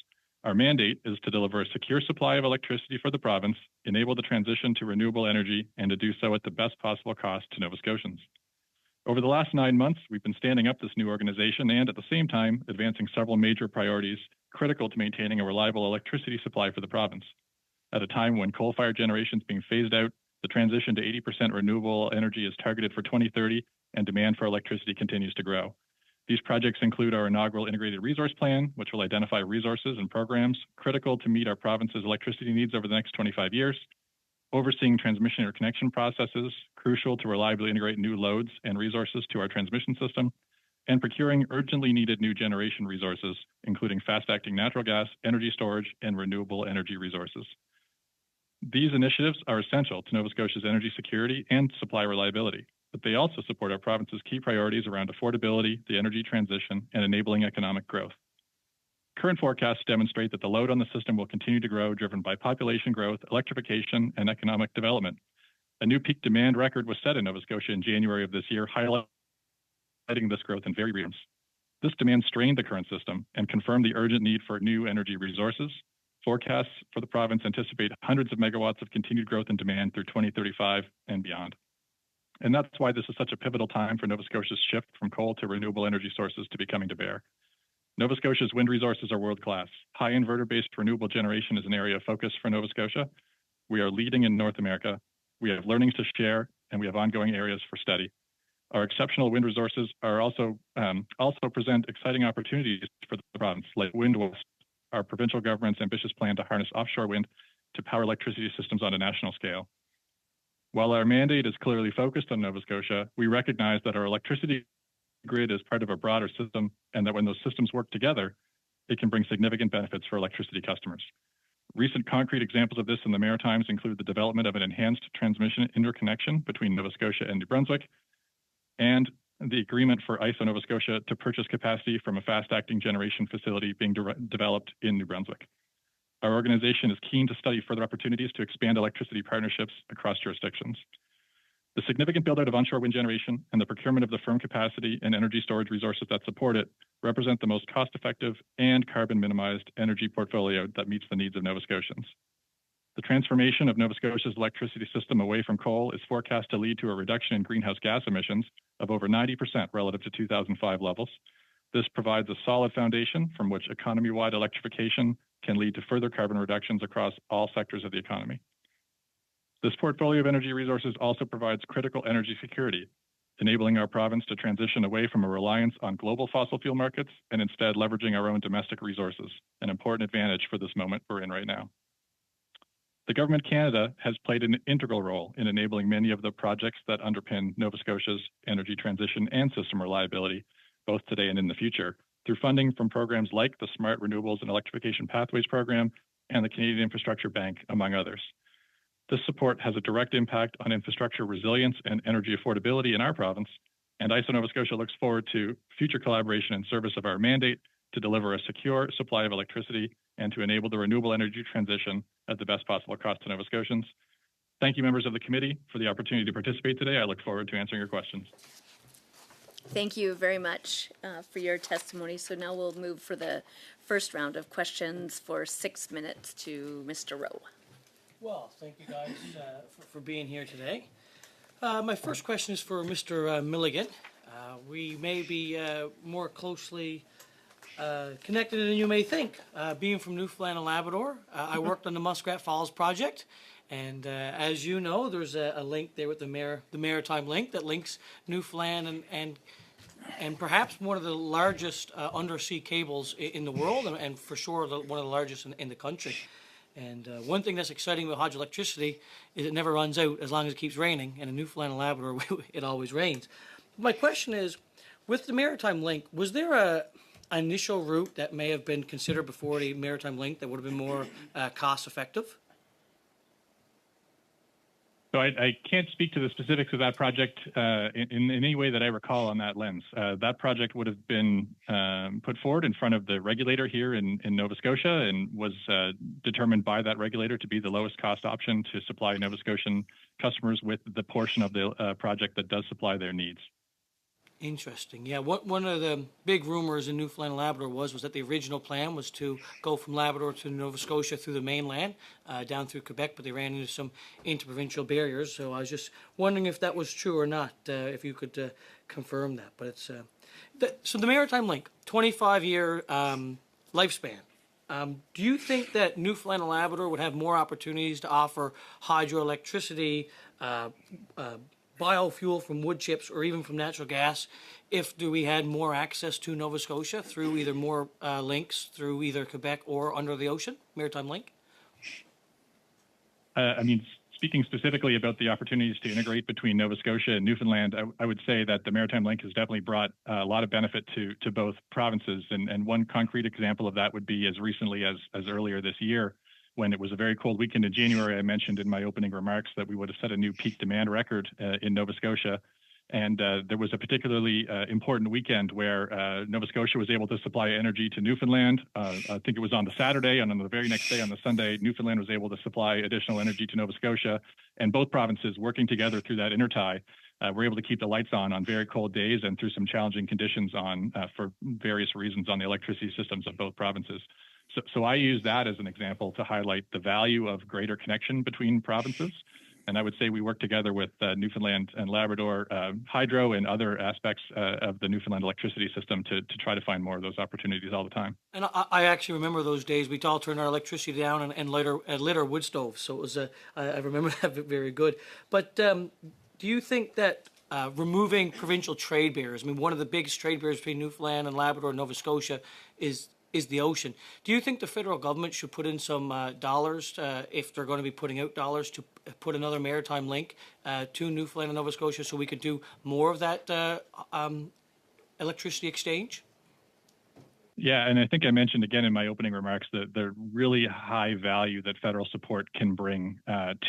Our mandate is to deliver a secure supply of electricity for the province, enable the transition to renewable energy, and to do so at the best possible cost to Nova Scotians. Over the last 9 months, we've been standing up this new organization and at the same time advancing several major priorities critical to maintaining a reliable electricity supply for the province. At a time when coal-fired generation is being phased out, the transition to 80% renewable energy is targeted for 2030, and demand for electricity continues to grow. These projects include our inaugural Integrated Resource Plan, which will identify resources and programs critical to meet our province's electricity needs over the next 25 years, overseeing transmission interconnection processes, crucial to reliably integrate new loads and resources to our transmission system, and procuring urgently needed new generation resources, including fast-acting natural gas, energy storage, and renewable energy resources. These initiatives are essential to Nova Scotia's energy security and supply reliability, but they also support our province's key priorities around affordability, the energy transition, and enabling economic growth. Current forecasts demonstrate that the load on the system will continue to grow, driven by population growth, electrification, and economic development. A new peak demand record was set in Nova Scotia in January of this year, highlighting this growth in various regions. This demand strained the current system and confirmed the urgent need for new energy resources. Forecasts for the province anticipate hundreds of megawatts of continued growth in demand through 2035 and beyond. And that's why this is such a pivotal time for Nova Scotia's shift from coal to renewable energy sources to be coming to bear. Nova Scotia's wind resources are world-class. High inverter-based renewable generation is an area of focus for Nova Scotia. We are leading in North America. We have learnings to share, and we have ongoing areas for study. Our exceptional wind resources are also present exciting opportunities for the province, like WindWest, our provincial government's ambitious plan to harness offshore wind to power electricity systems on a national scale. While our mandate is clearly focused on Nova Scotia, we recognize that our electricity grid is part of a broader system, and that when those systems work together, it can bring significant benefits for electricity customers. Recent concrete examples of this in the Maritimes include the development of an enhanced transmission interconnection between Nova Scotia and New Brunswick, and the agreement for ISO Nova Scotia to purchase capacity from a fast-acting generation facility being developed in New Brunswick. Our organization is keen to study further opportunities to expand electricity partnerships across jurisdictions. The significant build-out of onshore wind generation and the procurement of the firm capacity and energy storage resources that support it represent the most cost-effective and carbon-minimized energy portfolio that meets the needs of Nova Scotians. The transformation of Nova Scotia's electricity system away from coal is forecast to lead to a reduction in greenhouse gas emissions of over 90% relative to 2005 levels. This provides a solid foundation from which economy-wide electrification can lead to further carbon reductions across all sectors of the economy. This portfolio of energy resources also provides critical energy security, enabling our province to transition away from a reliance on global fossil fuel markets and instead leveraging our own domestic resources, an important advantage for this moment we're in right now. The Government of Canada has played an integral role in enabling many of the projects that underpin Nova Scotia's energy transition and system reliability, both today and in the future, through funding from programs like the Smart Renewables and Electrification Pathways Program and the Canadian Infrastructure Bank, among others. This support has a direct impact on infrastructure resilience and energy affordability in our province, and ISO Nova Scotia looks forward to future collaboration in service of our mandate to deliver a secure supply of electricity and to enable the renewable energy transition at the best possible cost to Nova Scotians. Thank you, members of the committee, for the opportunity to participate today. I look forward to answering your questions. Thank you very much for your testimony. So now we'll move for the first round of questions for 6 minutes to Mr. Rowe. Well, thank you guys for being here today. My first question is for Mr. Milligan. We may be more closely connected than you may think. Being from Newfoundland and Labrador, I worked on the Muskrat Falls project. And as you know, there's a link there with the Maritime Link that links Newfoundland and perhaps one of the largest undersea cables in the world, and for sure one of the largest in the country. And one thing that's exciting about hydroelectricity is it never runs out as long as it keeps raining, and in Newfoundland and Labrador, it always rains. My question is, with the Maritime Link, was there an initial route that may have been considered before the Maritime Link that would have been more cost effective? So I can't speak to the specifics of that project in any way that I recall on that lens. That project would have been put forward in front of the regulator here in Nova Scotia and was determined by that regulator to be the lowest cost option to supply Nova Scotian customers with the portion of the project that does supply their needs. Interesting. Yeah, one of the big rumors in Newfoundland and Labrador was that the original plan was to go from Labrador to Nova Scotia through the mainland, down through Quebec, but they ran into some interprovincial barriers. So I was just wondering if that was true or not, if you could confirm that. But it's so the Maritime Link, 25-year lifespan. Do you think that Newfoundland and Labrador would have more opportunities to offer hydroelectricity, biofuel from wood chips, or even from natural gas if we had more access to Nova Scotia through either more links through either Quebec or under the ocean, Maritime Link? Speaking specifically about the opportunities to integrate between Nova Scotia and Newfoundland, I would say that the Maritime Link has definitely brought a lot of benefit to both provinces. And one concrete example of that would be as recently as earlier this year, when it was a very cold weekend in January. I mentioned in my opening remarks that we would have set a new peak demand record in Nova Scotia. And there was a particularly important weekend where Nova Scotia was able to supply energy to Newfoundland. I think it was on the Saturday, and on the very next day, on the Sunday, Newfoundland was able to supply additional energy to Nova Scotia. And both provinces, working together through that intertie, were able to keep the lights on very cold days and through some challenging conditions for various reasons on the electricity systems of both provinces. So I use that as an example to highlight the value of greater connection between provinces. And I would say we work together with Newfoundland and Labrador Hydro and other aspects of the Newfoundland electricity system to try to find more of those opportunities all the time. And I actually remember those days. We'd all turn our electricity down and lit our wood stoves. So it was I remember that very good. But do you think that removing provincial trade barriers, one of the biggest trade barriers between Newfoundland and Labrador and Nova Scotia is the ocean. Do you think the federal government should put in some dollars, if they're going to be putting out dollars, to put another maritime link to Newfoundland and Nova Scotia so we could do more of that electricity exchange? Yeah, and I think I mentioned again in my opening remarks that the really high value that federal support can bring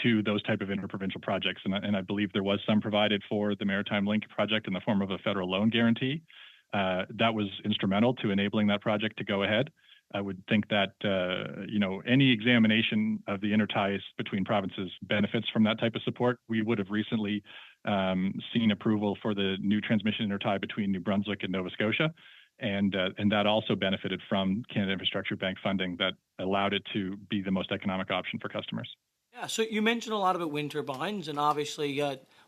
to those type of interprovincial projects. And I believe there was some provided for the Maritime Link project in the form of a federal loan guarantee. That was instrumental to enabling that project to go ahead. I would think that any examination of the interties between provinces benefits from that type of support. We would have recently seen approval for the new transmission intertie between New Brunswick and Nova Scotia, and that also benefited from Canada Infrastructure Bank funding that allowed it to be the most economic option for customers. Yeah, so you mentioned a lot about wind turbines, and obviously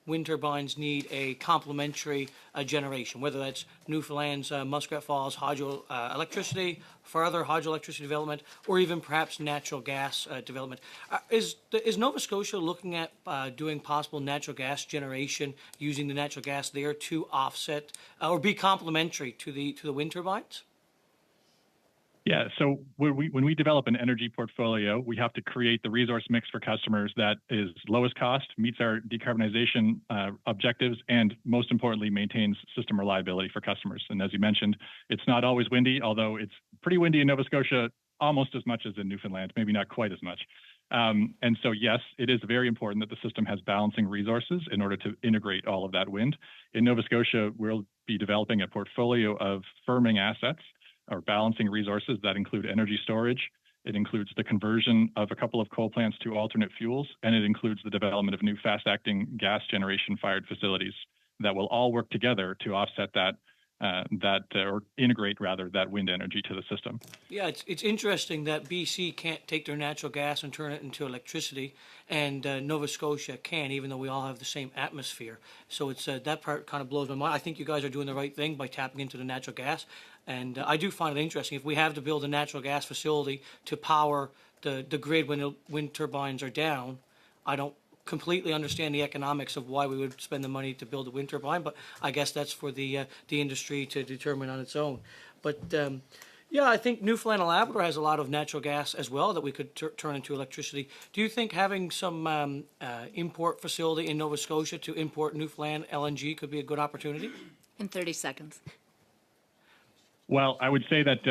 wind turbines need a complementary generation, whether that's Newfoundland's Muskrat Falls hydroelectricity, further hydroelectricity development, or even perhaps natural gas development. Is Nova Scotia looking at doing possible natural gas generation using the natural gas there to offset or be complementary to the wind turbines? Yeah, so when we develop an energy portfolio, we have to create the resource mix for customers that is lowest cost, meets our decarbonization objectives, and most importantly, maintains system reliability for customers. And as you mentioned, it's not always windy, although it's pretty windy in Nova Scotia almost as much as in Newfoundland, maybe not quite as much. And so, yes, it is very important that the system has balancing resources in order to integrate all of that wind. In Nova Scotia, we'll be developing a portfolio of firming assets or balancing resources that include energy storage. It includes the conversion of a couple of coal plants to alternate fuels, and it includes the development of new fast-acting gas generation-fired facilities. that will all work together to offset that, or integrate rather that wind energy to the system. Yeah, it's interesting that BC can't take their natural gas and turn it into electricity, and Nova Scotia can, even though we all have the same atmosphere. So it's that part kind of blows my mind. I think you guys are doing the right thing by tapping into the natural gas, and I do find it interesting. If we have to build a natural gas facility to power the grid when the wind turbines are down, I don't completely understand the economics of why we would spend the money to build a wind turbine, but I guess that's for the industry to determine on its own. But yeah, I think Newfoundland and Labrador has a lot of natural gas as well that we could turn into electricity. Do you think having some import facility in Nova Scotia to import Newfoundland LNG could be a good opportunity? In 30 seconds. Well, I would say that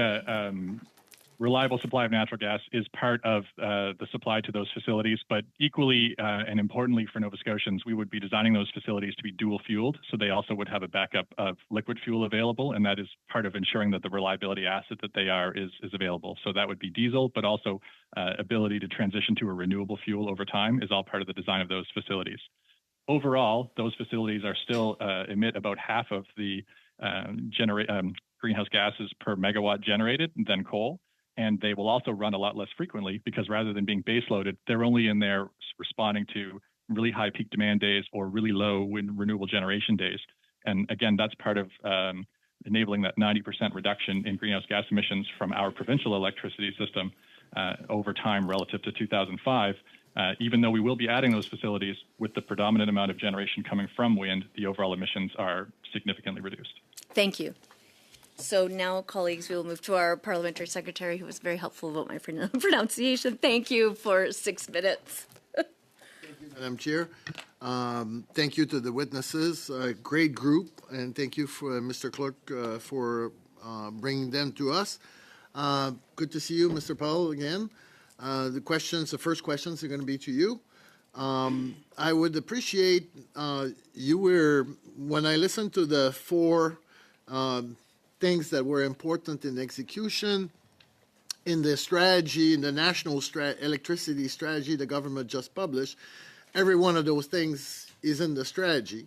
reliable supply of natural gas is part of the supply to those facilities, but equally and importantly for Nova Scotians, we would be designing those facilities to be dual fueled, so they also would have a backup of liquid fuel available, and that is part of ensuring that the reliability asset that they are is available. So that would be diesel, but also ability to transition to a renewable fuel over time is all part of the design of those facilities. Overall, those facilities are still emit about half of the greenhouse gases per megawatt generated than coal. And they will also run a lot less frequently because rather than being base loaded, they're only in there responding to really high peak demand days or really low wind renewable generation days. And again, that's part of enabling that 90% reduction in greenhouse gas emissions from our provincial electricity system over time relative to 2005. Even though we will be adding those facilities with the predominant amount of generation coming from wind, the overall emissions are significantly reduced. Thank you. So now, colleagues, we will move to our parliamentary secretary, who was very helpful about my pronunciation. Thank you for 6 minutes. Thank you, Madam Chair. Thank you to the witnesses. Great group, and thank you for Mr. Clerk for bringing them to us. Good to see you, Mr. Powell, again. The first questions are going to be to you. I would appreciate when I listened to the four things that were important in execution, in the strategy, in the national electricity strategy the government just published, every one of those things is in the strategy.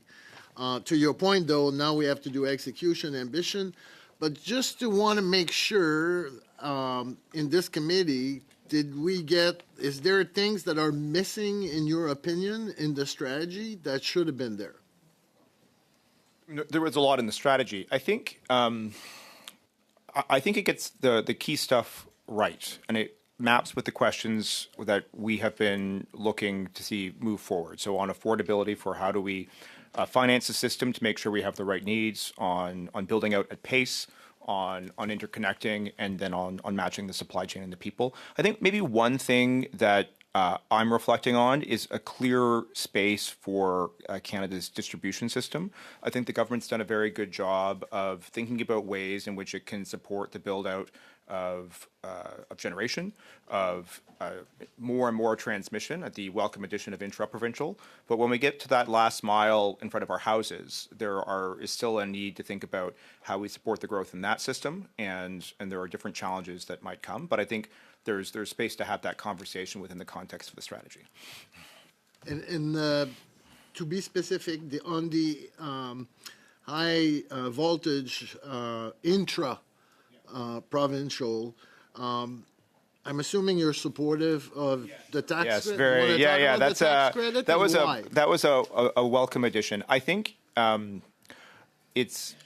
To your point, though, now we have to do execution, ambition. But just to want to make sure in this committee, is there things that are missing, in your opinion, in the strategy that should have been there? There was a lot in the strategy. I think it gets the key stuff right, and it maps with the questions that we have been looking to see move forward. So on affordability, for how do we finance the system to make sure we have the right needs, on building out at pace, on interconnecting, and then on matching the supply chain and the people. I think maybe one thing that I'm reflecting on is a clear space for Canada's distribution system. I think the government's done a very good job of thinking about ways in which it can support the build out of generation, of more and more transmission, at the welcome addition of intra-provincial. But when we get to that last mile in front of our houses, there is still a need to think about how we support the growth in that system, and there are different challenges that might come. But I think there's space to have that conversation within the context of the strategy. And to be specific, on the high voltage intra-provincial, I'm assuming you're supportive of the tax. Yes, very. Yeah. That was a welcome addition. I think it's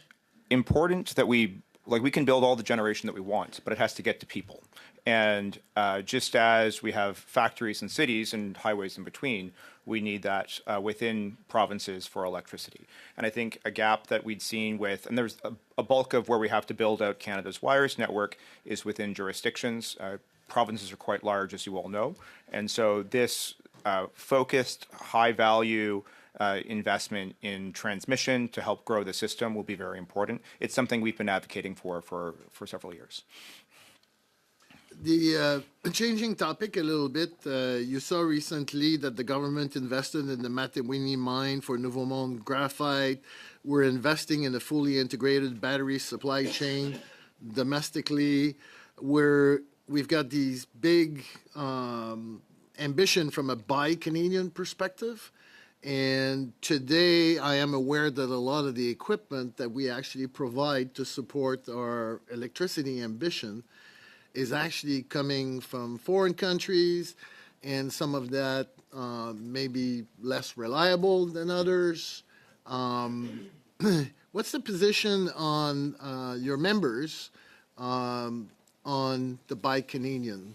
important that we can build all the generation that we want, but it has to get to people. And just as we have factories and cities and highways in between, we need that within provinces for electricity. And I think a gap that we'd seen and there's a bulk of where we have to build out Canada's wires network is within jurisdictions. Provinces are quite large, as you all know. And so this focused, high-value investment in transmission to help grow the system will be very important. It's something we've been advocating for several years. The changing topic a little bit, you saw recently that the government invested in the Matawini mine for Nouveau Monde Graphite. We're investing in a fully integrated battery supply chain domestically, where we've got these big ambition from a buy Canadian perspective. And today, I am aware that a lot of the equipment that we actually provide to support our electricity ambition is actually coming from foreign countries, and some of that may be less reliable than others. What's the position on your members on the Buy Canadian?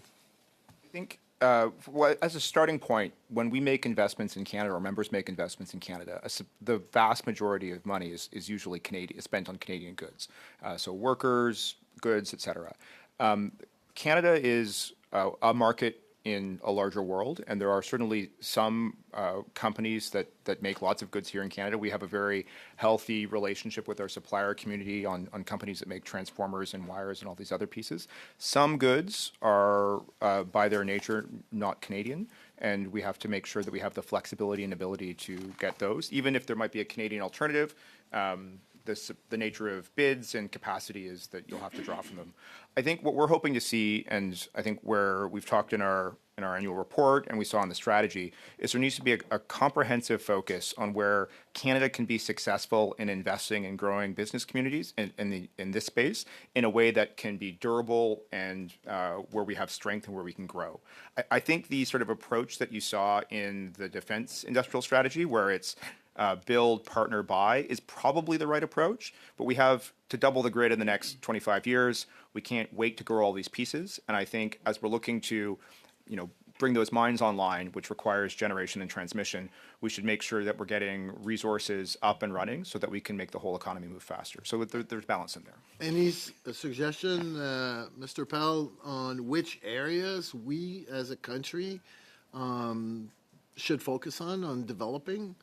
I think as a starting point, when we make investments in Canada, or members make investments in Canada, the vast majority of money is usually Canadian, spent on Canadian goods. So workers, goods, etc. Canada is a market in a larger world, and there are certainly some companies that make lots of goods here in Canada. We have a very healthy relationship with our supplier community on companies that make transformers and wires and all these other pieces. Some goods are, by their nature, not Canadian, and we have to make sure that we have the flexibility and ability to get those, even if there might be a Canadian alternative. The nature of bids and capacity is that you'll have to draw from them. I think what we're hoping to see, and I think where we've talked in our annual report and we saw in the strategy, is there needs to be a comprehensive focus on where Canada can be successful in investing and growing business communities in this space in a way that can be durable and where we have strength and where we can grow. I think the sort of approach that you saw in the defense industrial strategy, where it's build, partner, buy, is probably the right approach, but we have to double the grid in the next 25 years. We can't wait to grow all these pieces, and I think as we're looking to, bring those mines online, which requires generation and transmission, we should make sure that we're getting resources up and running so that we can make the whole economy move faster. So there's balance in there. Any suggestion, Mr. Powell, on which areas we as a country should focus on developing?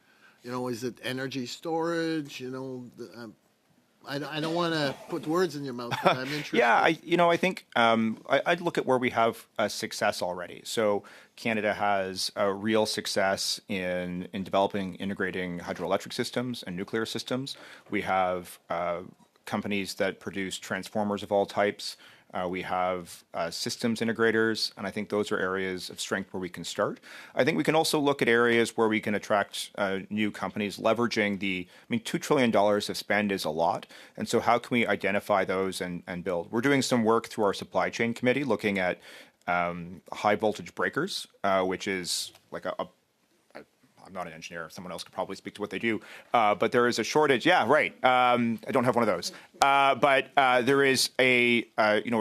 Is it energy storage? I don't want to put words in your mouth, but I'm interested. Yeah, I think I'd look at where we have success already. So Canada has a real success in developing, integrating hydroelectric systems and nuclear systems. We have companies that produce transformers of all types. We have systems integrators, and I think those are areas of strength where we can start. I think we can also look at areas where we can attract new companies, leveraging $2 trillion of spend is a lot, and so how can we identify those and build? We're doing some work through our supply chain committee looking at high voltage breakers, which is like I'm not an engineer. Someone else could probably speak to what they do. But there is a shortage. Yeah, right. I don't have one of those. But there is a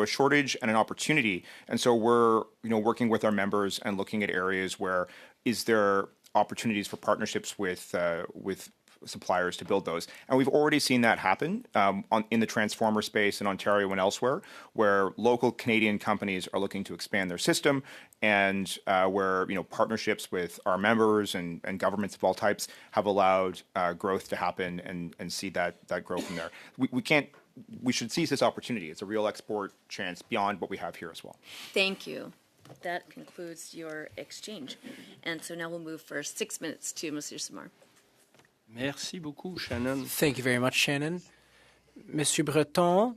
shortage and an opportunity. And so we're working with our members and looking at areas where is there opportunities for partnerships with suppliers to build those. And we've already seen that happen in the transformer space in Ontario and elsewhere, where local Canadian companies are looking to expand their system, and where partnerships with our members and governments of all types have allowed growth to happen and see that growth from there. We should seize this opportunity. It's a real export chance beyond what we have here as well. Thank you. That concludes your exchange. And so now we'll move for 6 minutes to Monsieur Simard. Merci beaucoup, Shannon. Thank you very much, Shannon. Monsieur Breton,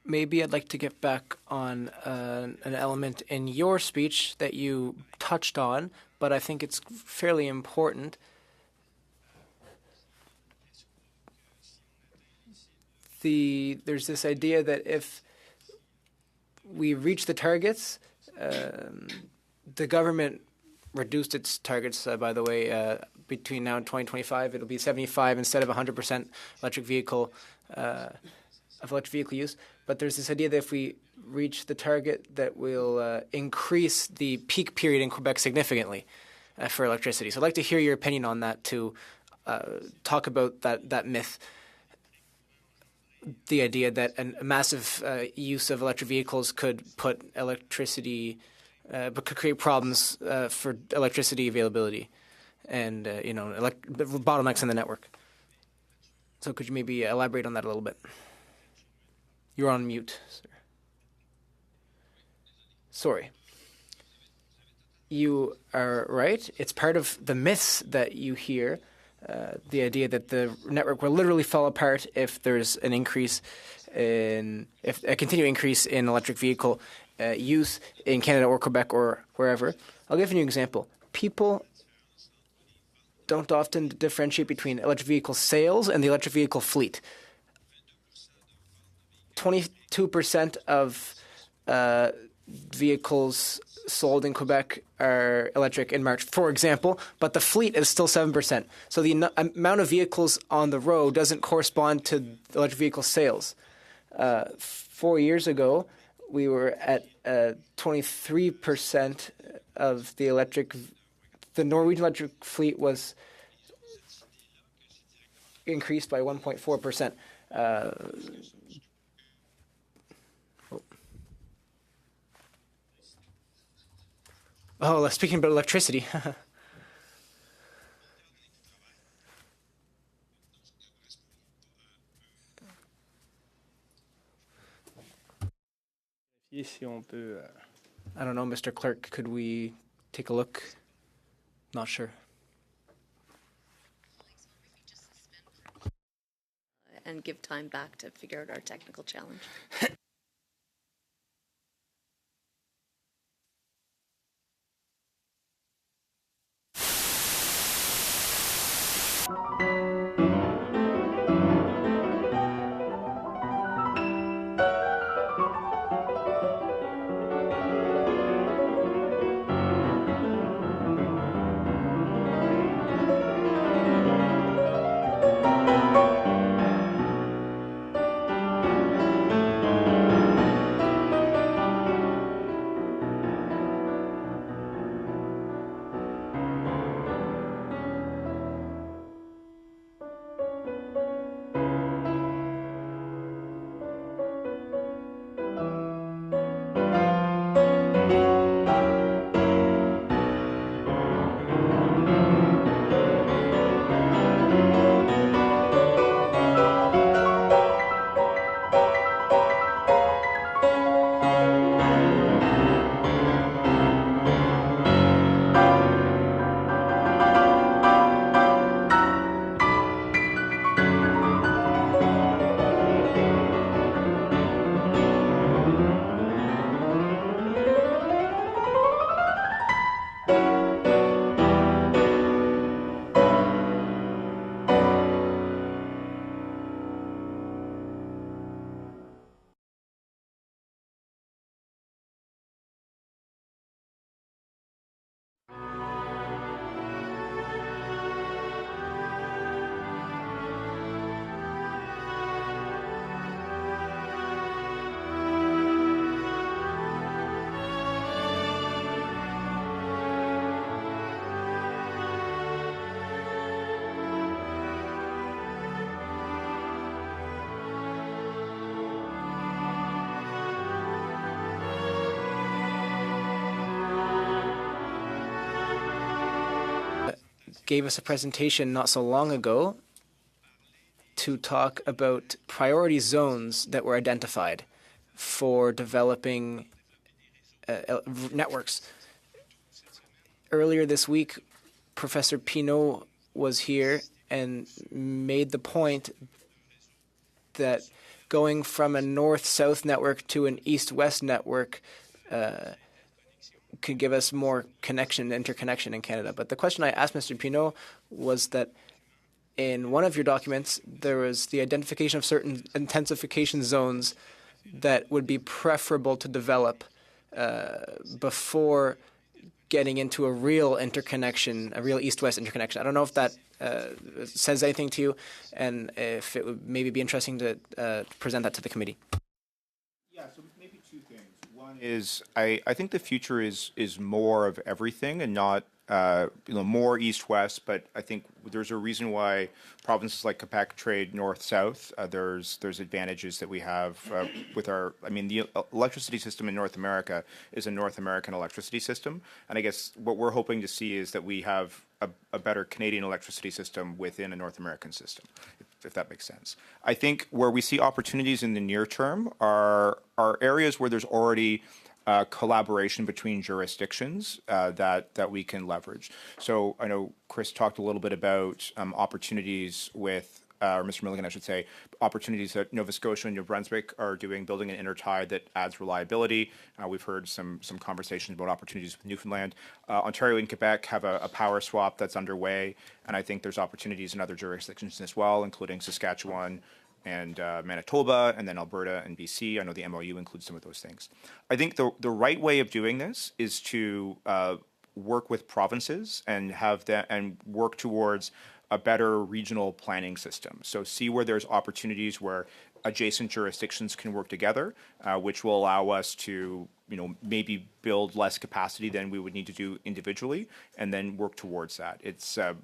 maybe I'd like to get back on an element in your speech that you touched on, but I think it's fairly important. There's this idea that if we reach the targets, the government reduced its targets, by the way, between now and 2025, it'll be 75 instead of 100% electric vehicle use. But there's this idea that if we reach the target, that we'll increase the peak period in Quebec significantly for electricity. So I'd like to hear your opinion on that, to talk about that myth, the idea that a massive use of electric vehicles could put electricity, but could create problems for electricity availability and bottlenecks in the network. So could you maybe elaborate on that a little bit? You're on mute, sir. Sorry. You are right. It's part of the myths that you hear, the idea that the network will literally fall apart if there's an increase if a continued increase in electric vehicle use in Canada or Quebec or wherever. I'll give you an example. People don't often differentiate between electric vehicle sales and the electric vehicle fleet. 22% of vehicles sold in Quebec are electric in March, for example, but the fleet is still 7%. So the amount of vehicles on the road doesn't correspond to electric vehicle sales. 4 years ago, we were at 23% of the Norwegian electric fleet was increased by 1.4%. Speaking about electricity. I don't know, Mr. Clerk, could we take a look? Not sure. And give time back to figure out our technical challenge. Gave us a presentation not so long ago to talk about priority zones that were identified for developing networks. Earlier this week, Professor Pinault was here and made the point that going from a north-south network to an east-west network could give us more interconnection in Canada. But the question I asked Mr. Pinault was that in one of your documents, there was the identification of certain intensification zones that would be preferable to develop before getting into a real interconnection, a real east-west interconnection. I don't know if that says anything to you, and if it would maybe be interesting to present that to the committee. Yeah, so maybe two things. One is I think the future is more of everything and not more east-west, but I think there's a reason why provinces like Quebec trade north-south. There's advantages that we have with the electricity system in North America is a North American electricity system, and I guess what we're hoping to see is that we have a better Canadian electricity system within a North American system, if that makes sense. I think where we see opportunities in the near term are areas where there's already collaboration between jurisdictions that we can leverage. So I know Chris talked a little bit about opportunities with or Mr. Milligan, I should say, opportunities that Nova Scotia and New Brunswick are doing, building an intertie that adds reliability. We've heard some conversations about opportunities with Newfoundland. Ontario and Quebec have a power swap that's underway, and I think there's opportunities in other jurisdictions as well, including Saskatchewan and Manitoba, and then Alberta and BC. I know the MOU includes some of those things. I think the right way of doing this is to work with provinces and have that and work towards a better regional planning system. So see where there's opportunities where adjacent jurisdictions can work together, which will allow us to, maybe build less capacity than we would need to do individually, and then work towards that. It's, I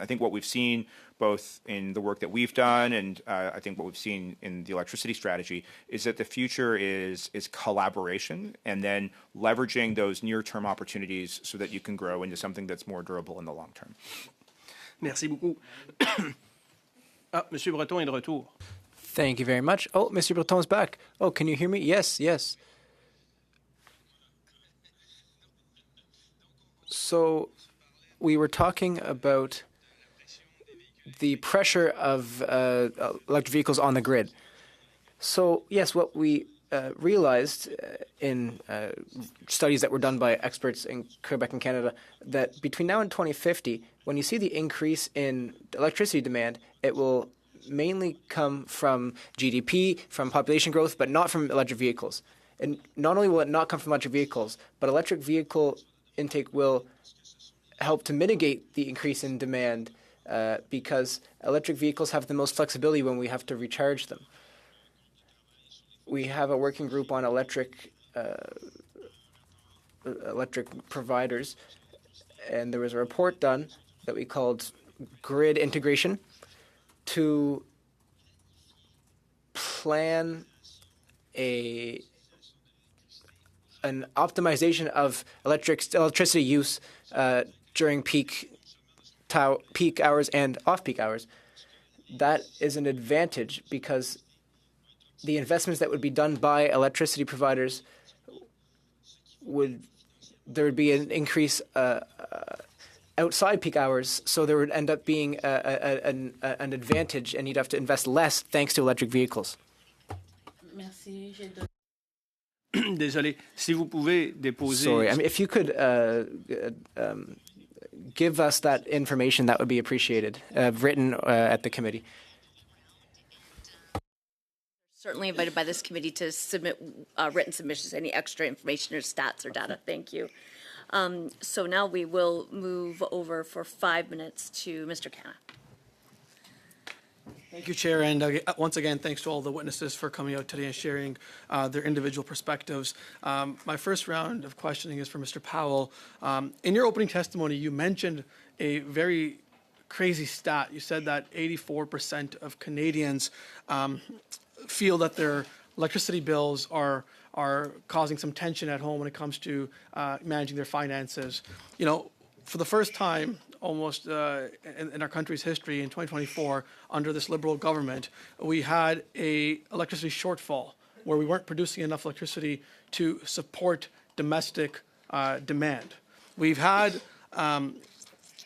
think what we've seen both in the work that we've done and I think what we've seen in the electricity strategy is that the future is collaboration and then leveraging those near-term opportunities so that you can grow into something that's more durable in the long term. Merci beaucoup. Monsieur Breton est de retour. Thank you very much. Oh, Mr. Breton's back. Oh, can you hear me? Yes, yes. So we were talking about the pressure of electric vehicles on the grid. So yes, what we realized in studies that were done by experts in Quebec and Canada, that between now and 2050, when you see the increase in electricity demand, it will mainly come from GDP, from population growth, but not from electric vehicles. And not only will it not come from electric vehicles, but electric vehicle intake will help to mitigate the increase in demand because electric vehicles have the most flexibility when we have to recharge them. We have a working group on electric providers, and there was a report done that we called Grid Integration to plan an optimization of electricity use during peak hours and off-peak hours. That is an advantage because the investments that would be done by electricity providers there would be an increase outside peak hours, so there would end up being an advantage, and you'd have to invest less thanks to electric vehicles. Merci. Désolé. Si vous pouvez déposer. Sorry, if you could give us that information, that would be appreciated, written at the committee. Certainly invited by this committee to submit written submissions, any extra information or stats or data. Thank you. So now we will move over for 5 minutes to Mr. Canna. Thank you, Chair, and once again, thanks to all the witnesses for coming out today and sharing their individual perspectives. My first round of questioning is for Mr. Powell. In your opening testimony, you mentioned a very crazy stat. You said that 84% of Canadians feel that their electricity bills are causing some tension at home when it comes to managing their finances. For the first time almost in our country's history in 2024, under this Liberal government, we had a electricity shortfall where we weren't producing enough electricity to support domestic demand. We had to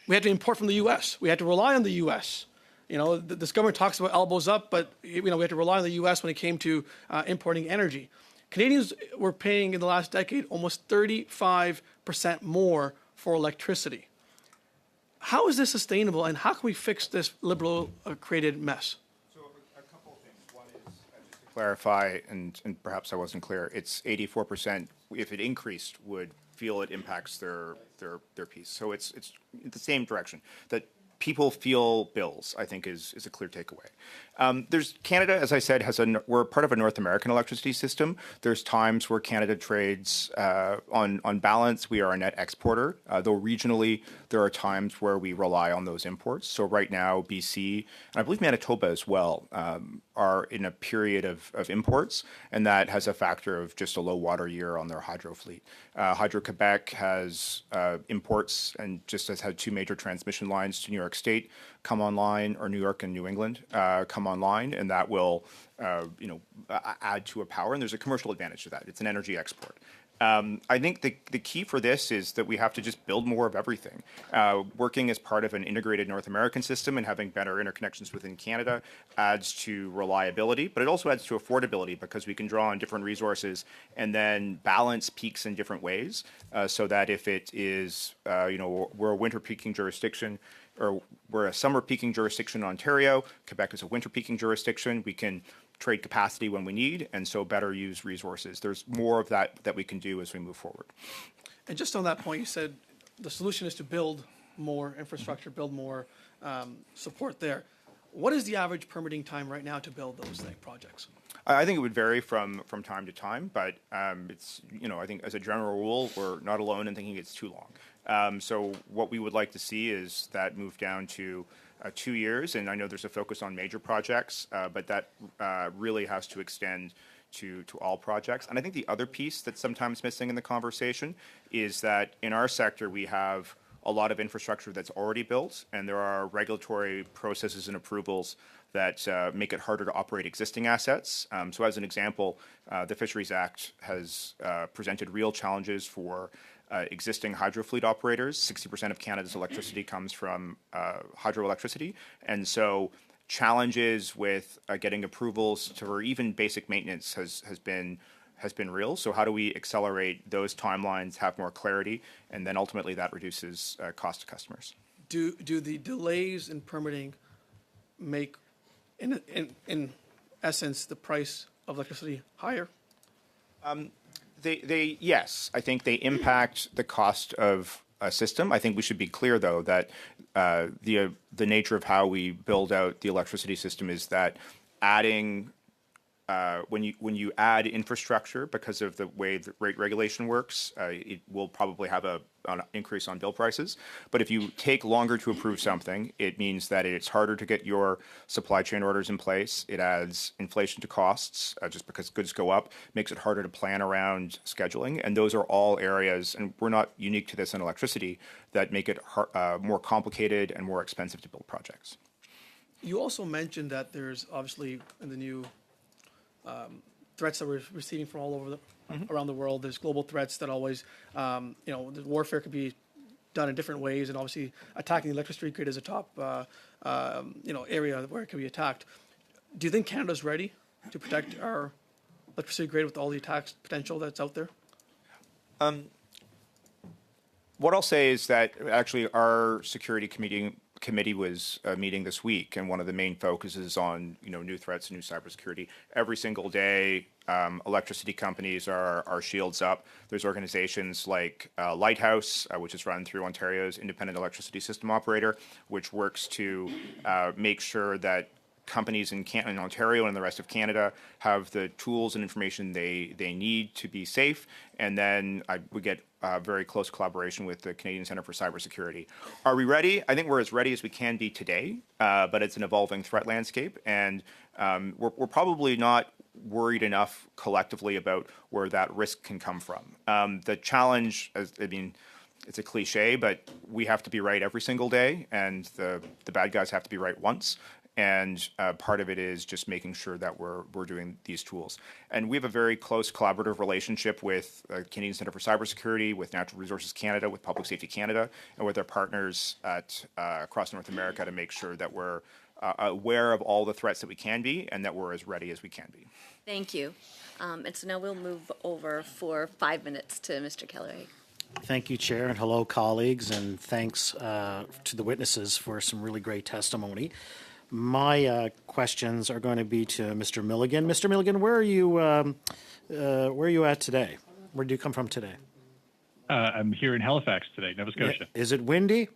import from the U.S. We had to rely on the U.S. This government talks about elbows up, but we had to rely on the U.S. when it came to importing energy. Canadians were paying in the last decade almost 35% more for electricity. How is this sustainable, and how can we fix this Liberal created mess? So a couple of things. One is, just to clarify, and perhaps I wasn't clear, it's 84%, if it increased, would feel it impacts their piece. So it's the same direction. That people feel bills, I think, is a clear takeaway. There's Canada, as I said, we're part of a North American electricity system. There's times where Canada trades on balance. We are a net exporter, though regionally there are times where we rely on those imports. So right now, BC and I believe Manitoba as well are in a period of imports, and that has a factor of just a low water year on their hydro fleet. Hydro-Quebec has imports and just has had two major transmission lines to New York State come online, or New York and New England come online, and that will add to a power. And there's a commercial advantage to that. It's an energy export. I think the key for this is that we have to just build more of everything. Working as part of an integrated North American system and having better interconnections within Canada adds to reliability, but it also adds to affordability because we can draw on different resources and then balance peaks in different ways so that if it is, we're a winter peaking jurisdiction, or we're a summer peaking jurisdiction in Ontario, Quebec is a winter peaking jurisdiction, we can trade capacity when we need, and so better use resources. There's more of that we can do as we move forward. And just on that point, you said the solution is to build more infrastructure, build more support there. What is the average permitting time right now to build those projects? I think it would vary from time to time, but it's, I think as a general rule, we're not alone in thinking it's too long. So what we would like to see is that move down to 2 years, and I know there's a focus on major projects, but that really has to extend to all projects. And I think the other piece that's sometimes missing in the conversation is that in our sector we have a lot of infrastructure that's already built, and there are regulatory processes and approvals that make it harder to operate existing assets. So as an example, the Fisheries Act has presented real challenges for existing hydro fleet operators. 60% of Canada's electricity comes from hydroelectricity. And so challenges with getting approvals for even basic maintenance has been real. So how do we accelerate those timelines, have more clarity, and then ultimately that reduces cost to customers? Do the delays in permitting make, in essence, the price of electricity higher? Yes, I think they impact the cost of a system. I think we should be clear, though, that the nature of how we build out the electricity system is that adding when you add infrastructure, because of the way the rate regulation works, it will probably have an increase on bill prices. But if you take longer to approve something, it means that it's harder to get your supply chain orders in place. It adds inflation to costs just because goods go up, makes it harder to plan around scheduling. And those are all areas, and we're not unique to this in electricity, that make it more complicated and more expensive to build projects. You also mentioned that there's obviously in the new threats that we're receiving from all over around the world. There's global threats that always, the warfare could be done in different ways, and obviously attacking the electricity grid is a top, area where it can be attacked. Do you think Canada's ready to protect our electricity grid with all the attacks potential that's out there? What I'll say is that actually our security committee was meeting this week, and one of the main focuses on new threats and new cybersecurity. Every single day, electricity companies are shields up. There's organizations like Lighthouse, which is run through Ontario's Independent Electricity System Operator, which works to make sure that companies in Ontario and the rest of Canada have the tools and information they need to be safe. And then we get very close collaboration with the Canadian Centre for Cybersecurity. Are we ready? I think we're as ready as we can be today, but it's an evolving threat landscape, and we're probably not worried enough collectively about where that risk can come from. The challenge, it's a cliche, but we have to be right every single day, and the bad guys have to be right once. And part of it is just making sure that we're doing these tools. And we have a very close collaborative relationship with Canadian Centre for Cybersecurity, with Natural Resources Canada, with Public Safety Canada, and with our partners at across North America to make sure that we're aware of all the threats that we can be, and that we're as ready as we can be. Thank you. And so now we'll move over for 5 minutes to Mr. Kelleher. Thank you, Chair, and hello, colleagues, and thanks to the witnesses for some really great testimony. My questions are going to be to Mr. Milligan. Mr. Milligan, where are you at today? Where do you come from today? I'm here in Halifax today, Nova Scotia. Is it windy?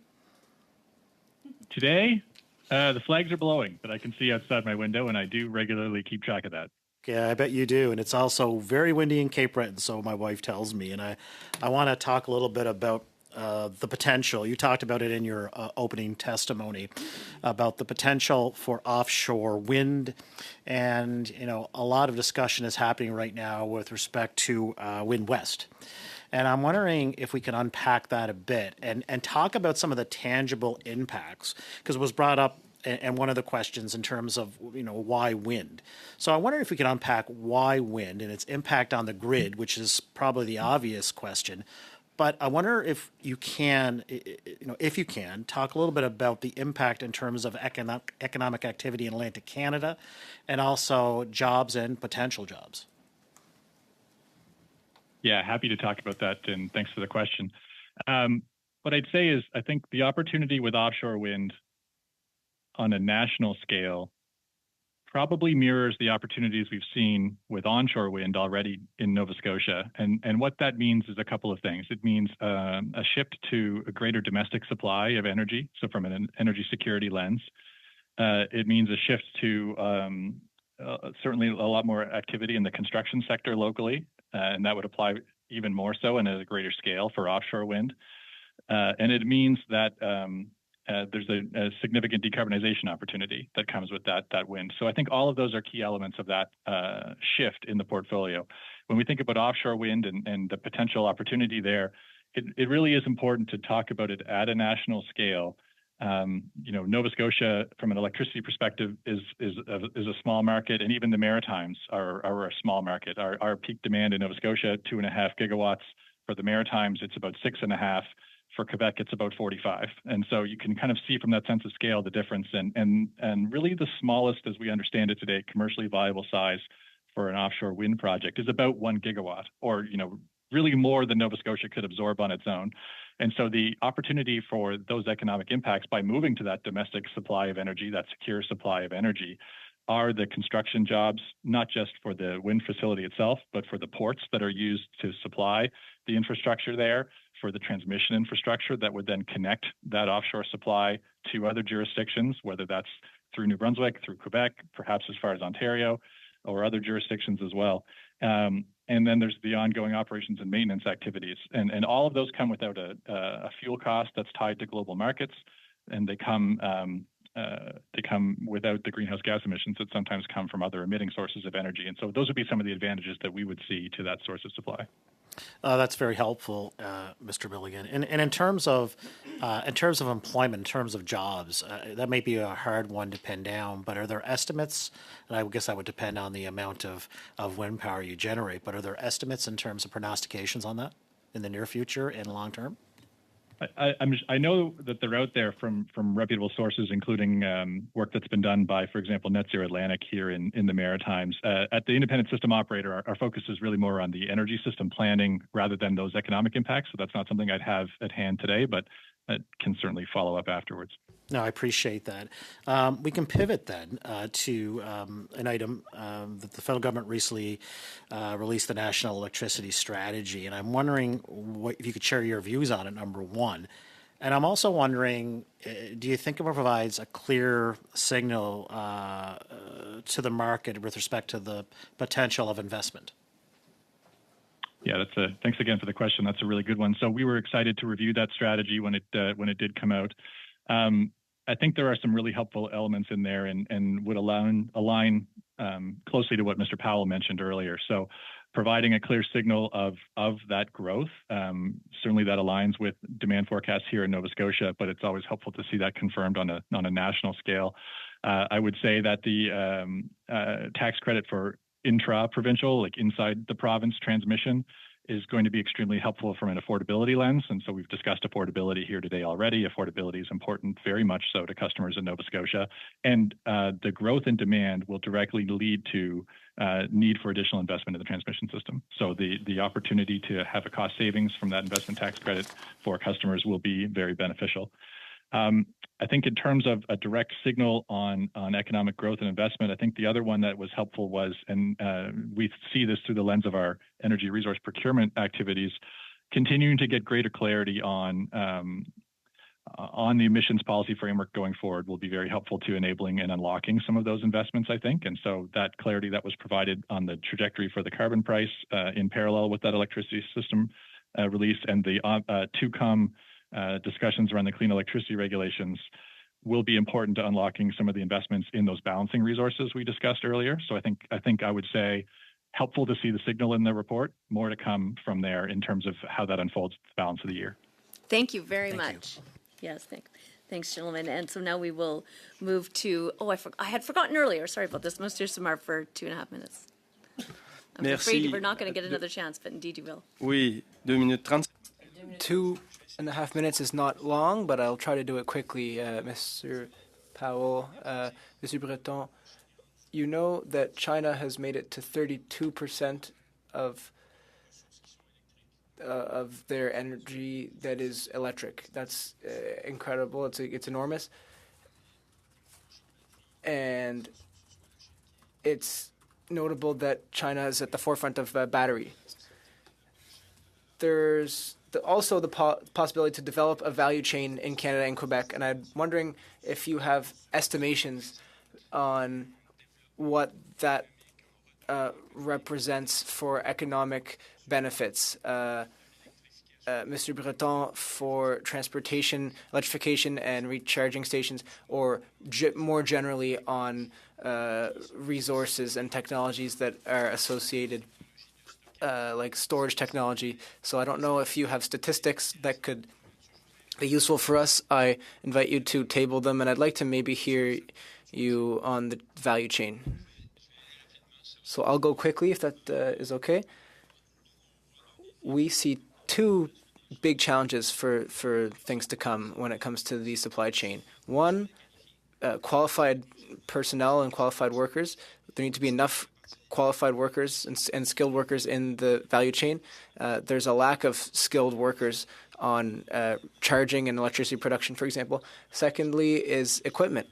Today, the flags are blowing, but I can see outside my window, and I do regularly keep track of that. Yeah, I bet you do. And it's also very windy in Cape Breton, so my wife tells me. And I want to talk a little bit about the potential. You talked about it in your opening testimony about the potential for offshore wind, and a lot of discussion is happening right now with respect to Wind West. And I'm wondering if we can unpack that a bit and talk about some of the tangible impacts, because it was brought up and one of the questions in terms of, why wind. So I wonder if we could unpack why wind and its impact on the grid, which is probably the obvious question. But I wonder if you can, talk a little bit about the impact in terms of economic activity in Atlantic Canada, and also jobs and potential jobs. Yeah, happy to talk about that, and thanks for the question. What I'd say is I think the opportunity with offshore wind on a national scale probably mirrors the opportunities we've seen with onshore wind already in Nova Scotia. And what that means is a couple of things. It means a shift to a greater domestic supply of energy, so from an energy security lens. It means a shift to certainly a lot more activity in the construction sector locally, and that would apply even more so and at a greater scale for offshore wind. And it means that there's a significant decarbonization opportunity that comes with that wind. So I think all of those are key elements of that shift in the portfolio. When we think about offshore wind and the potential opportunity there, it really is important to talk about it at a national scale. Nova Scotia, from an electricity perspective, is a small market, and even the Maritimes are a small market. Our peak demand in Nova Scotia, 2.5 gigawatts. For the Maritimes, it's about 6.5. For Quebec, it's about 45. And so you can kind of see from that sense of scale the difference. And really the smallest, as we understand it today, commercially viable size for an offshore wind project is about 1 gigawatt, or really more than Nova Scotia could absorb on its own. And so the opportunity for those economic impacts by moving to that domestic supply of energy, that secure supply of energy, are the construction jobs, not just for the wind facility itself, but for the ports that are used to supply the infrastructure there, for the transmission infrastructure that would then connect that offshore supply to other jurisdictions, whether that's through New Brunswick, through Quebec, perhaps as far as Ontario, or other jurisdictions as well. And then there's the ongoing operations and maintenance activities. And all of those come without a fuel cost that's tied to global markets, and they come without the greenhouse gas emissions that sometimes come from other emitting sources of energy. And so those would be some of the advantages that we would see to that source of supply. That's very helpful, Mr. Milligan. And in terms of employment, in terms of jobs, that may be a hard one to pin down. But are there estimates? And I guess that would depend on the amount of wind power you generate. But are there estimates in terms of prognostications on that in the near future and long term? I know that they're out there from reputable sources, including work that's been done by, for example, Net Zero Atlantic here in the Maritimes. At the independent system operator, our focus is really more on the energy system planning rather than those economic impacts. So that's not something I'd have at hand today, but I can certainly follow up afterwards. No, I appreciate that. We can pivot then to an item that the federal government recently released, the National Electricity Strategy. And I'm wondering if you could share your views on it, number one. And I'm also wondering, do you think it provides a clear signal to the market with respect to the potential of investment? Yeah, thanks again for the question. That's a really good one. So we were excited to review that strategy when it did come out. I think there are some really helpful elements in there and would align closely to what Mr. Powell mentioned earlier. So providing a clear signal of that growth, certainly that aligns with demand forecasts here in Nova Scotia, but it's always helpful to see that confirmed on a national scale. I would say that the tax credit for intra-provincial, like inside the province transmission, is going to be extremely helpful from an affordability lens. And so we've discussed affordability here today already. Affordability is important, very much so, to customers in Nova Scotia. And the growth in demand will directly lead to need for additional investment in the transmission system. So the opportunity to have a cost savings from that investment tax credit for customers will be very beneficial. I think in terms of a direct signal on economic growth and investment, I think the other one that was helpful was, and we see this through the lens of our energy resource procurement activities, continuing to get greater clarity on the emissions policy framework going forward will be very helpful to enabling and unlocking some of those investments, I think. And so that clarity that was provided on the trajectory for the carbon price in parallel with that electricity system release and the to-come discussions around the clean electricity regulations will be important to unlocking some of the investments in those balancing resources we discussed earlier. So I think I would say helpful to see the signal in the report, more to come from there in terms of how that unfolds the balance of the year. Thank you very much. Yes, Thanks, gentlemen. And so now we will move to, I had forgotten earlier. Sorry about this. Mr. Samar for 2.5 minutes. I'm afraid we're not going to get another chance, but indeed you will. Oui, 2 minutes 30. 2.5 minutes is not long, but I'll try to do it quickly. Mr. Powell, Mr. Breton, you know that China has made it to 32% of their energy that is electric. That's incredible. It's enormous, and it's notable that China is at the forefront of battery. There's also the possibility to develop a value chain in Canada and Quebec, and I'm wondering if you have estimations on what that represents for economic benefits. Mr. Breton, for transportation, electrification, and recharging stations, or more generally on resources and technologies that are associated, like storage technology. So I don't know if you have statistics that could be useful for us. I invite you to table them, and I'd like to maybe hear you on the value chain. So I'll go quickly if that is okay. We see two big challenges for things to come when it comes to the supply chain. One, qualified personnel and qualified workers. There need to be enough qualified workers and skilled workers in the value chain. There's a lack of skilled workers on charging and electricity production, for example. Secondly is equipment,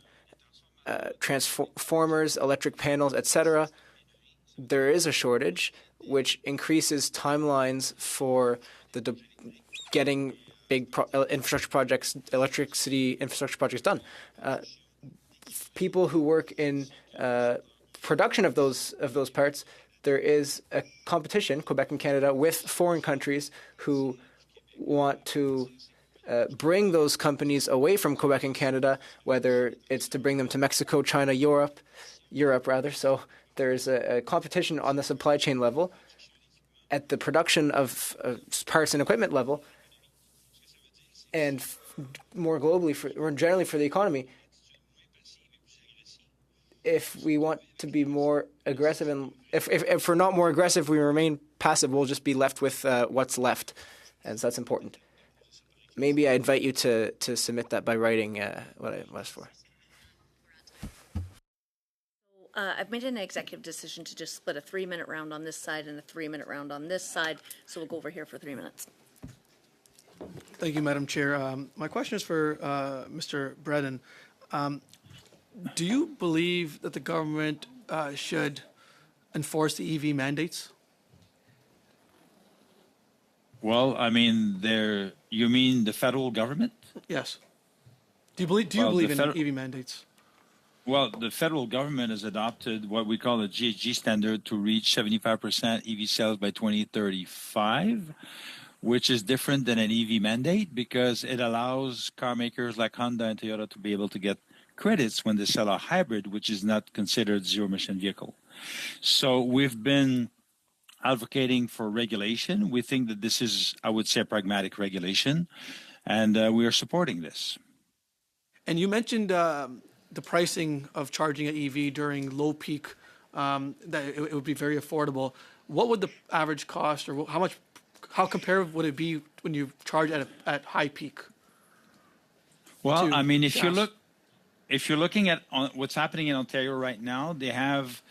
transformers, electric panels, etc. There is a shortage, which increases timelines for getting big infrastructure projects, electricity infrastructure projects done. People who work in production of those parts, there is a competition, Quebec and Canada, with foreign countries who want to bring those companies away from Quebec and Canada, whether it's to bring them to Mexico, China, Europe rather. So there's a competition on the supply chain level, at the production of parts and equipment level, and more globally, or generally for the economy. If we want to be more aggressive, and if we're not more aggressive, we remain passive, we'll just be left with what's left. And so that's important. Maybe I invite you to submit that by writing what I asked for. I've made an executive decision to just split a 3-minute round on this side and a 3-minute round on this side. So we'll go over here for 3 minutes. Thank you, Madam Chair. My question is for Mr. Breton. Do you believe that the government should enforce the EV mandates? Well, I mean, you mean the federal government? Yes. Do you believe in EV mandates? Well, the federal government has adopted what we call a GHG standard to reach 75% EV sales by 2035, which is different than an EV mandate because it allows car makers like Honda and Toyota to be able to get credits when they sell a hybrid, which is not considered zero-emission vehicle. So we've been advocating for regulation. We think that this is, I would say, a pragmatic regulation, and we are supporting this. And you mentioned the pricing of charging an EV during low peak, that it would be very affordable. What would the average cost, or how comparative would it be when you charge at high peak? Well, I mean, if you're looking at what's happening in Ontario right now, they have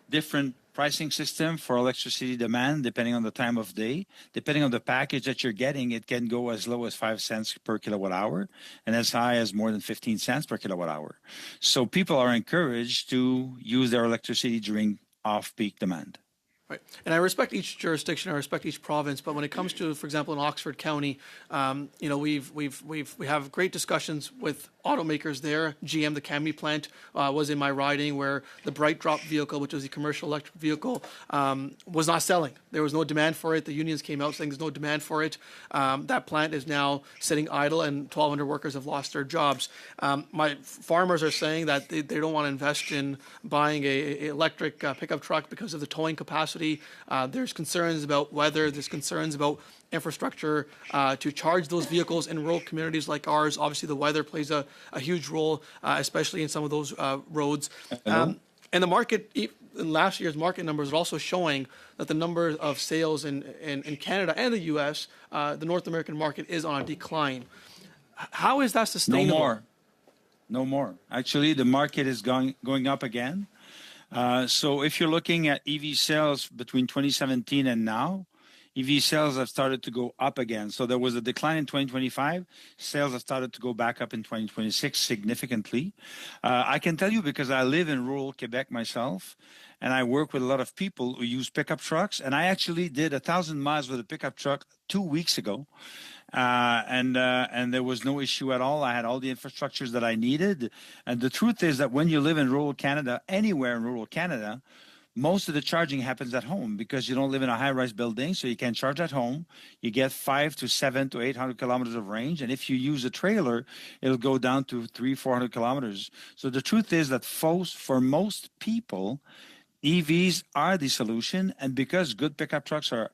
different pricing system for electricity demand depending on the time of day. Depending on the package that you're getting, it can go as low as 5 cents per kilowatt hour and as high as more than 15 cents per kilowatt hour. So people are encouraged to use their electricity during off-peak demand. Right. And I respect each jurisdiction, I respect each province, but when it comes to, for example, in Oxford County, we have great discussions with automakers there. GM, the Cami plant, was in my riding, where the Bright Drop vehicle, which was a commercial electric vehicle, was not selling. There was no demand for it. The unions came out saying there's no demand for it. That plant is now sitting idle, and 1,200 workers have lost their jobs. My farmers are saying that they don't want to invest in buying a electric pickup truck because of the towing capacity capacity. There's concerns about weather. There's concerns about infrastructure to charge those vehicles in rural communities like ours. Obviously, the weather plays a huge role, especially in some of those roads. And the market, in last year's market numbers are also showing that the number of sales in Canada and the U.S., the North American market, is on a decline. How is that sustainable? No more. Actually, the market is going up again. So if you're looking at EV sales between 2017 and now, EV sales have started to go up again. So there was a decline in 2025. Sales have started to go back up in 2026 significantly. I can tell you because I live in rural Quebec myself, and I work with a lot of people who use pickup trucks. And I actually did 1,000 miles with a pickup truck 2 weeks ago. And there was no issue at all. I had all the infrastructures that I needed. And the truth is that when you live in rural Canada, anywhere in rural Canada, most of the charging happens at home because you don't live in a high-rise building, so you can charge at home. You get 500 to 700 to 800 kilometers of range, and if you use a trailer, it'll go down to 300-400 kilometers. So the truth is that for most people, EVs are the solution, and because good pickup trucks have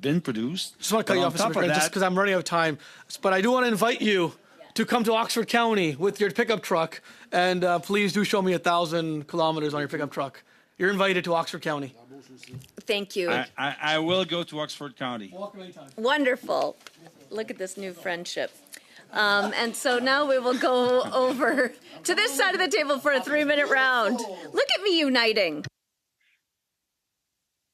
been produced. Just want to cut you off, just because I'm running out of time. But I do want to invite you to come to Oxford County with your pickup truck, and please do show me 1,000 kilometers on your pickup truck. You're invited to Oxford County. Thank you. I will go to Oxford County. Wonderful. Look at this new friendship. And so now we will go over to this side of the table for a 3-minute round. Look at me uniting.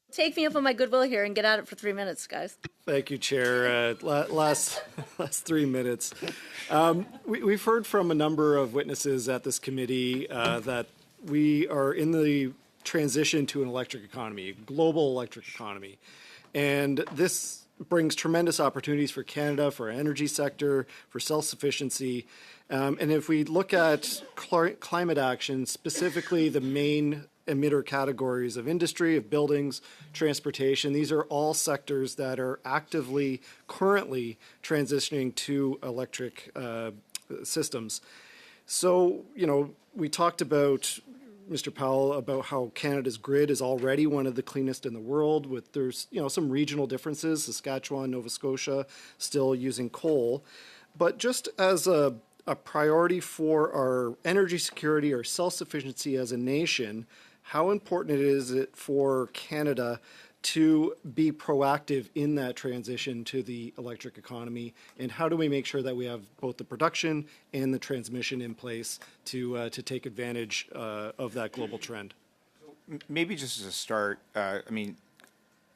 Take me up on my goodwill here and get at it for 3 minutes, guys. Thank you, Chair. Last 3 minutes. We've heard from a number of witnesses at this committee that we are in the transition to an electric economy, a global electric economy. And this brings tremendous opportunities for Canada, for our energy sector, for self-sufficiency. And if we look at climate action, specifically the main emitter categories of industry, of buildings, transportation, these are all sectors that are actively, currently transitioning to electric systems. So, we talked about, Mr. Powell, about how Canada's grid is already one of the cleanest in the world. There's some regional differences. Saskatchewan, Nova Scotia, still using coal. But just as a priority for our energy security, our self-sufficiency as a nation, how important is it for Canada to be proactive in that transition to the electric economy? And how do we make sure that we have both the production and the transmission in place to take advantage of that global trend? Maybe just as a start,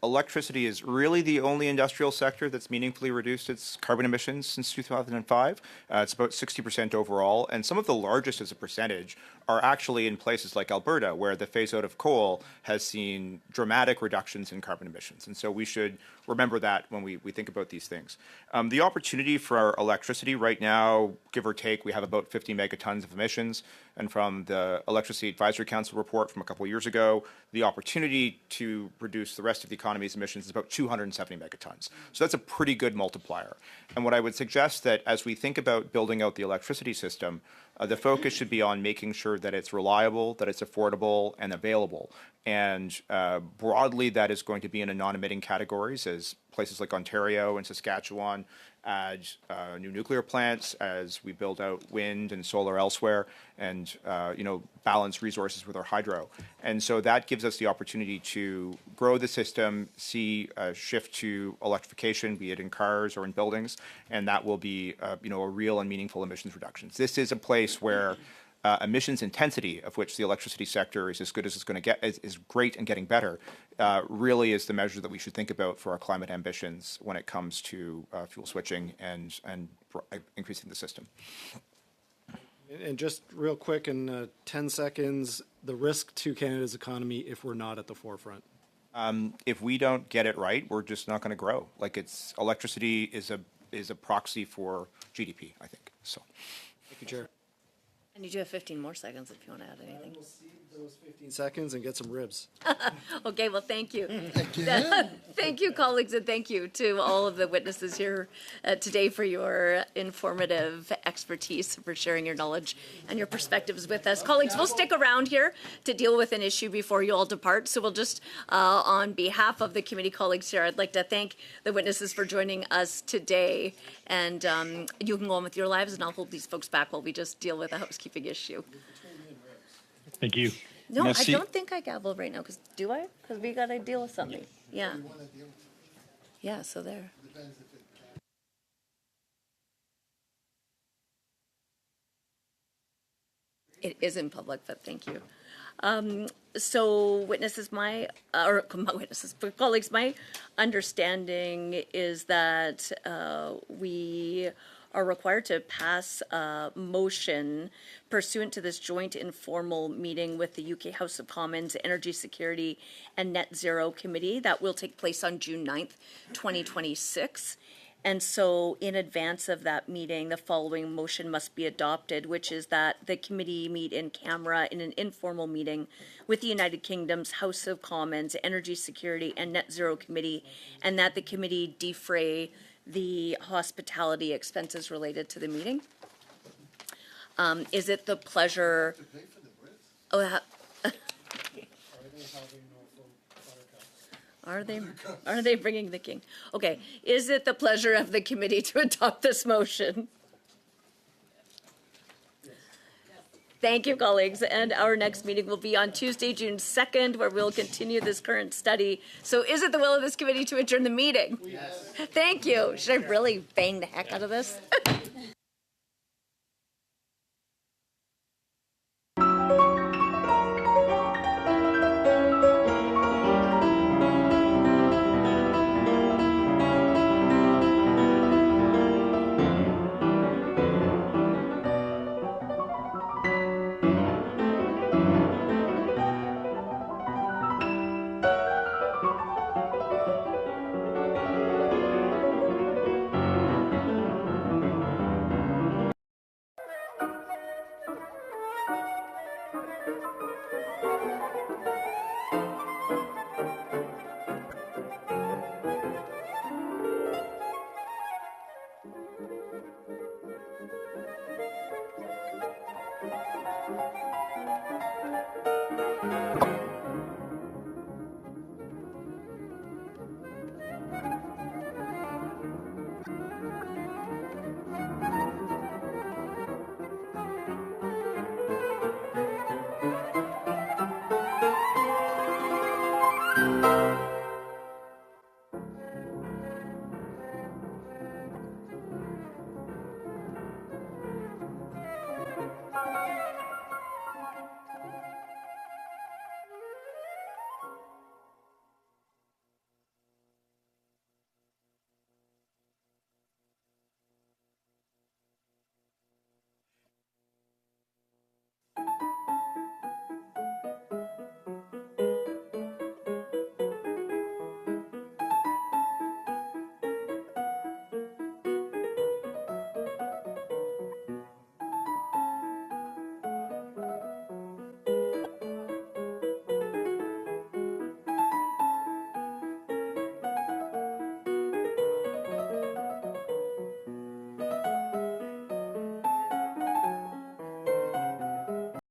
electricity is really the only industrial sector that's meaningfully reduced its carbon emissions since 2005. It's about 60% overall, and some of the largest as a percentage are actually in places like Alberta, where the phase out of coal has seen dramatic reductions in carbon emissions. And so we should remember that when we think about these things. The opportunity for our electricity right now, give or take, we have about 50 megatons of emissions. And from the Electricity Advisory Council report from a couple of years ago, the opportunity to reduce the rest of the economy's emissions is about 270 megatons. So that's a pretty good multiplier. And what I would suggest that as we think about building out the electricity system, the focus should be on making sure that it's reliable, that it's affordable and available. And broadly, that is going to be in a non-emitting categories as places like Ontario and Saskatchewan add new nuclear plants, as we build out wind and solar elsewhere, and balance resources with our hydro. And so that gives us the opportunity to grow the system, see a shift to electrification, be it in cars or in buildings, and that will be a real and meaningful emissions reductions. This is a place where emissions intensity, of which the electricity sector is as good as it's going to get, is great and getting better, really is the measure that we should think about for our climate ambitions when it comes to fuel switching and increasing the system. And just real quick in 10 seconds, the risk to Canada's economy if we're not at the forefront. If we don't get it right, we're just not going to grow. Electricity is a proxy for GDP, I think. So, thank you, Chair. And you do have 15 more seconds if you want to add anything. We'll see those 15 seconds and get some ribs. Okay, well, thank you. Thank you, colleagues, and thank you to all of the witnesses here today for your informative expertise, for sharing your knowledge and your perspectives with us. Colleagues, we'll stick around here to deal with an issue before you all depart. So we'll just, on behalf of the committee colleagues here, I'd like to thank the witnesses for joining us today. And you can go on with your lives, and I'll hold these folks back while we just deal with a housekeeping issue. Thank you. No, Merci. I don't think I gavel right now, because do I? Because we got to deal with something. Yeah. Yeah, so there. It is in public, but thank you. So witnesses, or not witnesses, but colleagues, my understanding is that we are required to pass a motion pursuant to this joint informal meeting with the UK House of Commons Energy Security and Net Zero Committee that will take place on June 9th, 2026. And so in advance of that meeting, the following motion must be adopted, which is that the committee meet in camera in an informal meeting with the United Kingdom's House of Commons Energy Security and Net Zero Committee, and that the committee defray the hospitality expenses related to the meeting. Is it the pleasure? Are they bringing the king? Okay. Is it the pleasure of the committee to adopt this motion? Thank you, colleagues. And our next meeting will be on Tuesday, June 2nd, where we'll continue this current study. So is it the will of this committee to adjourn the meeting? Yes. Thank you. Should I really bang the heck out of this?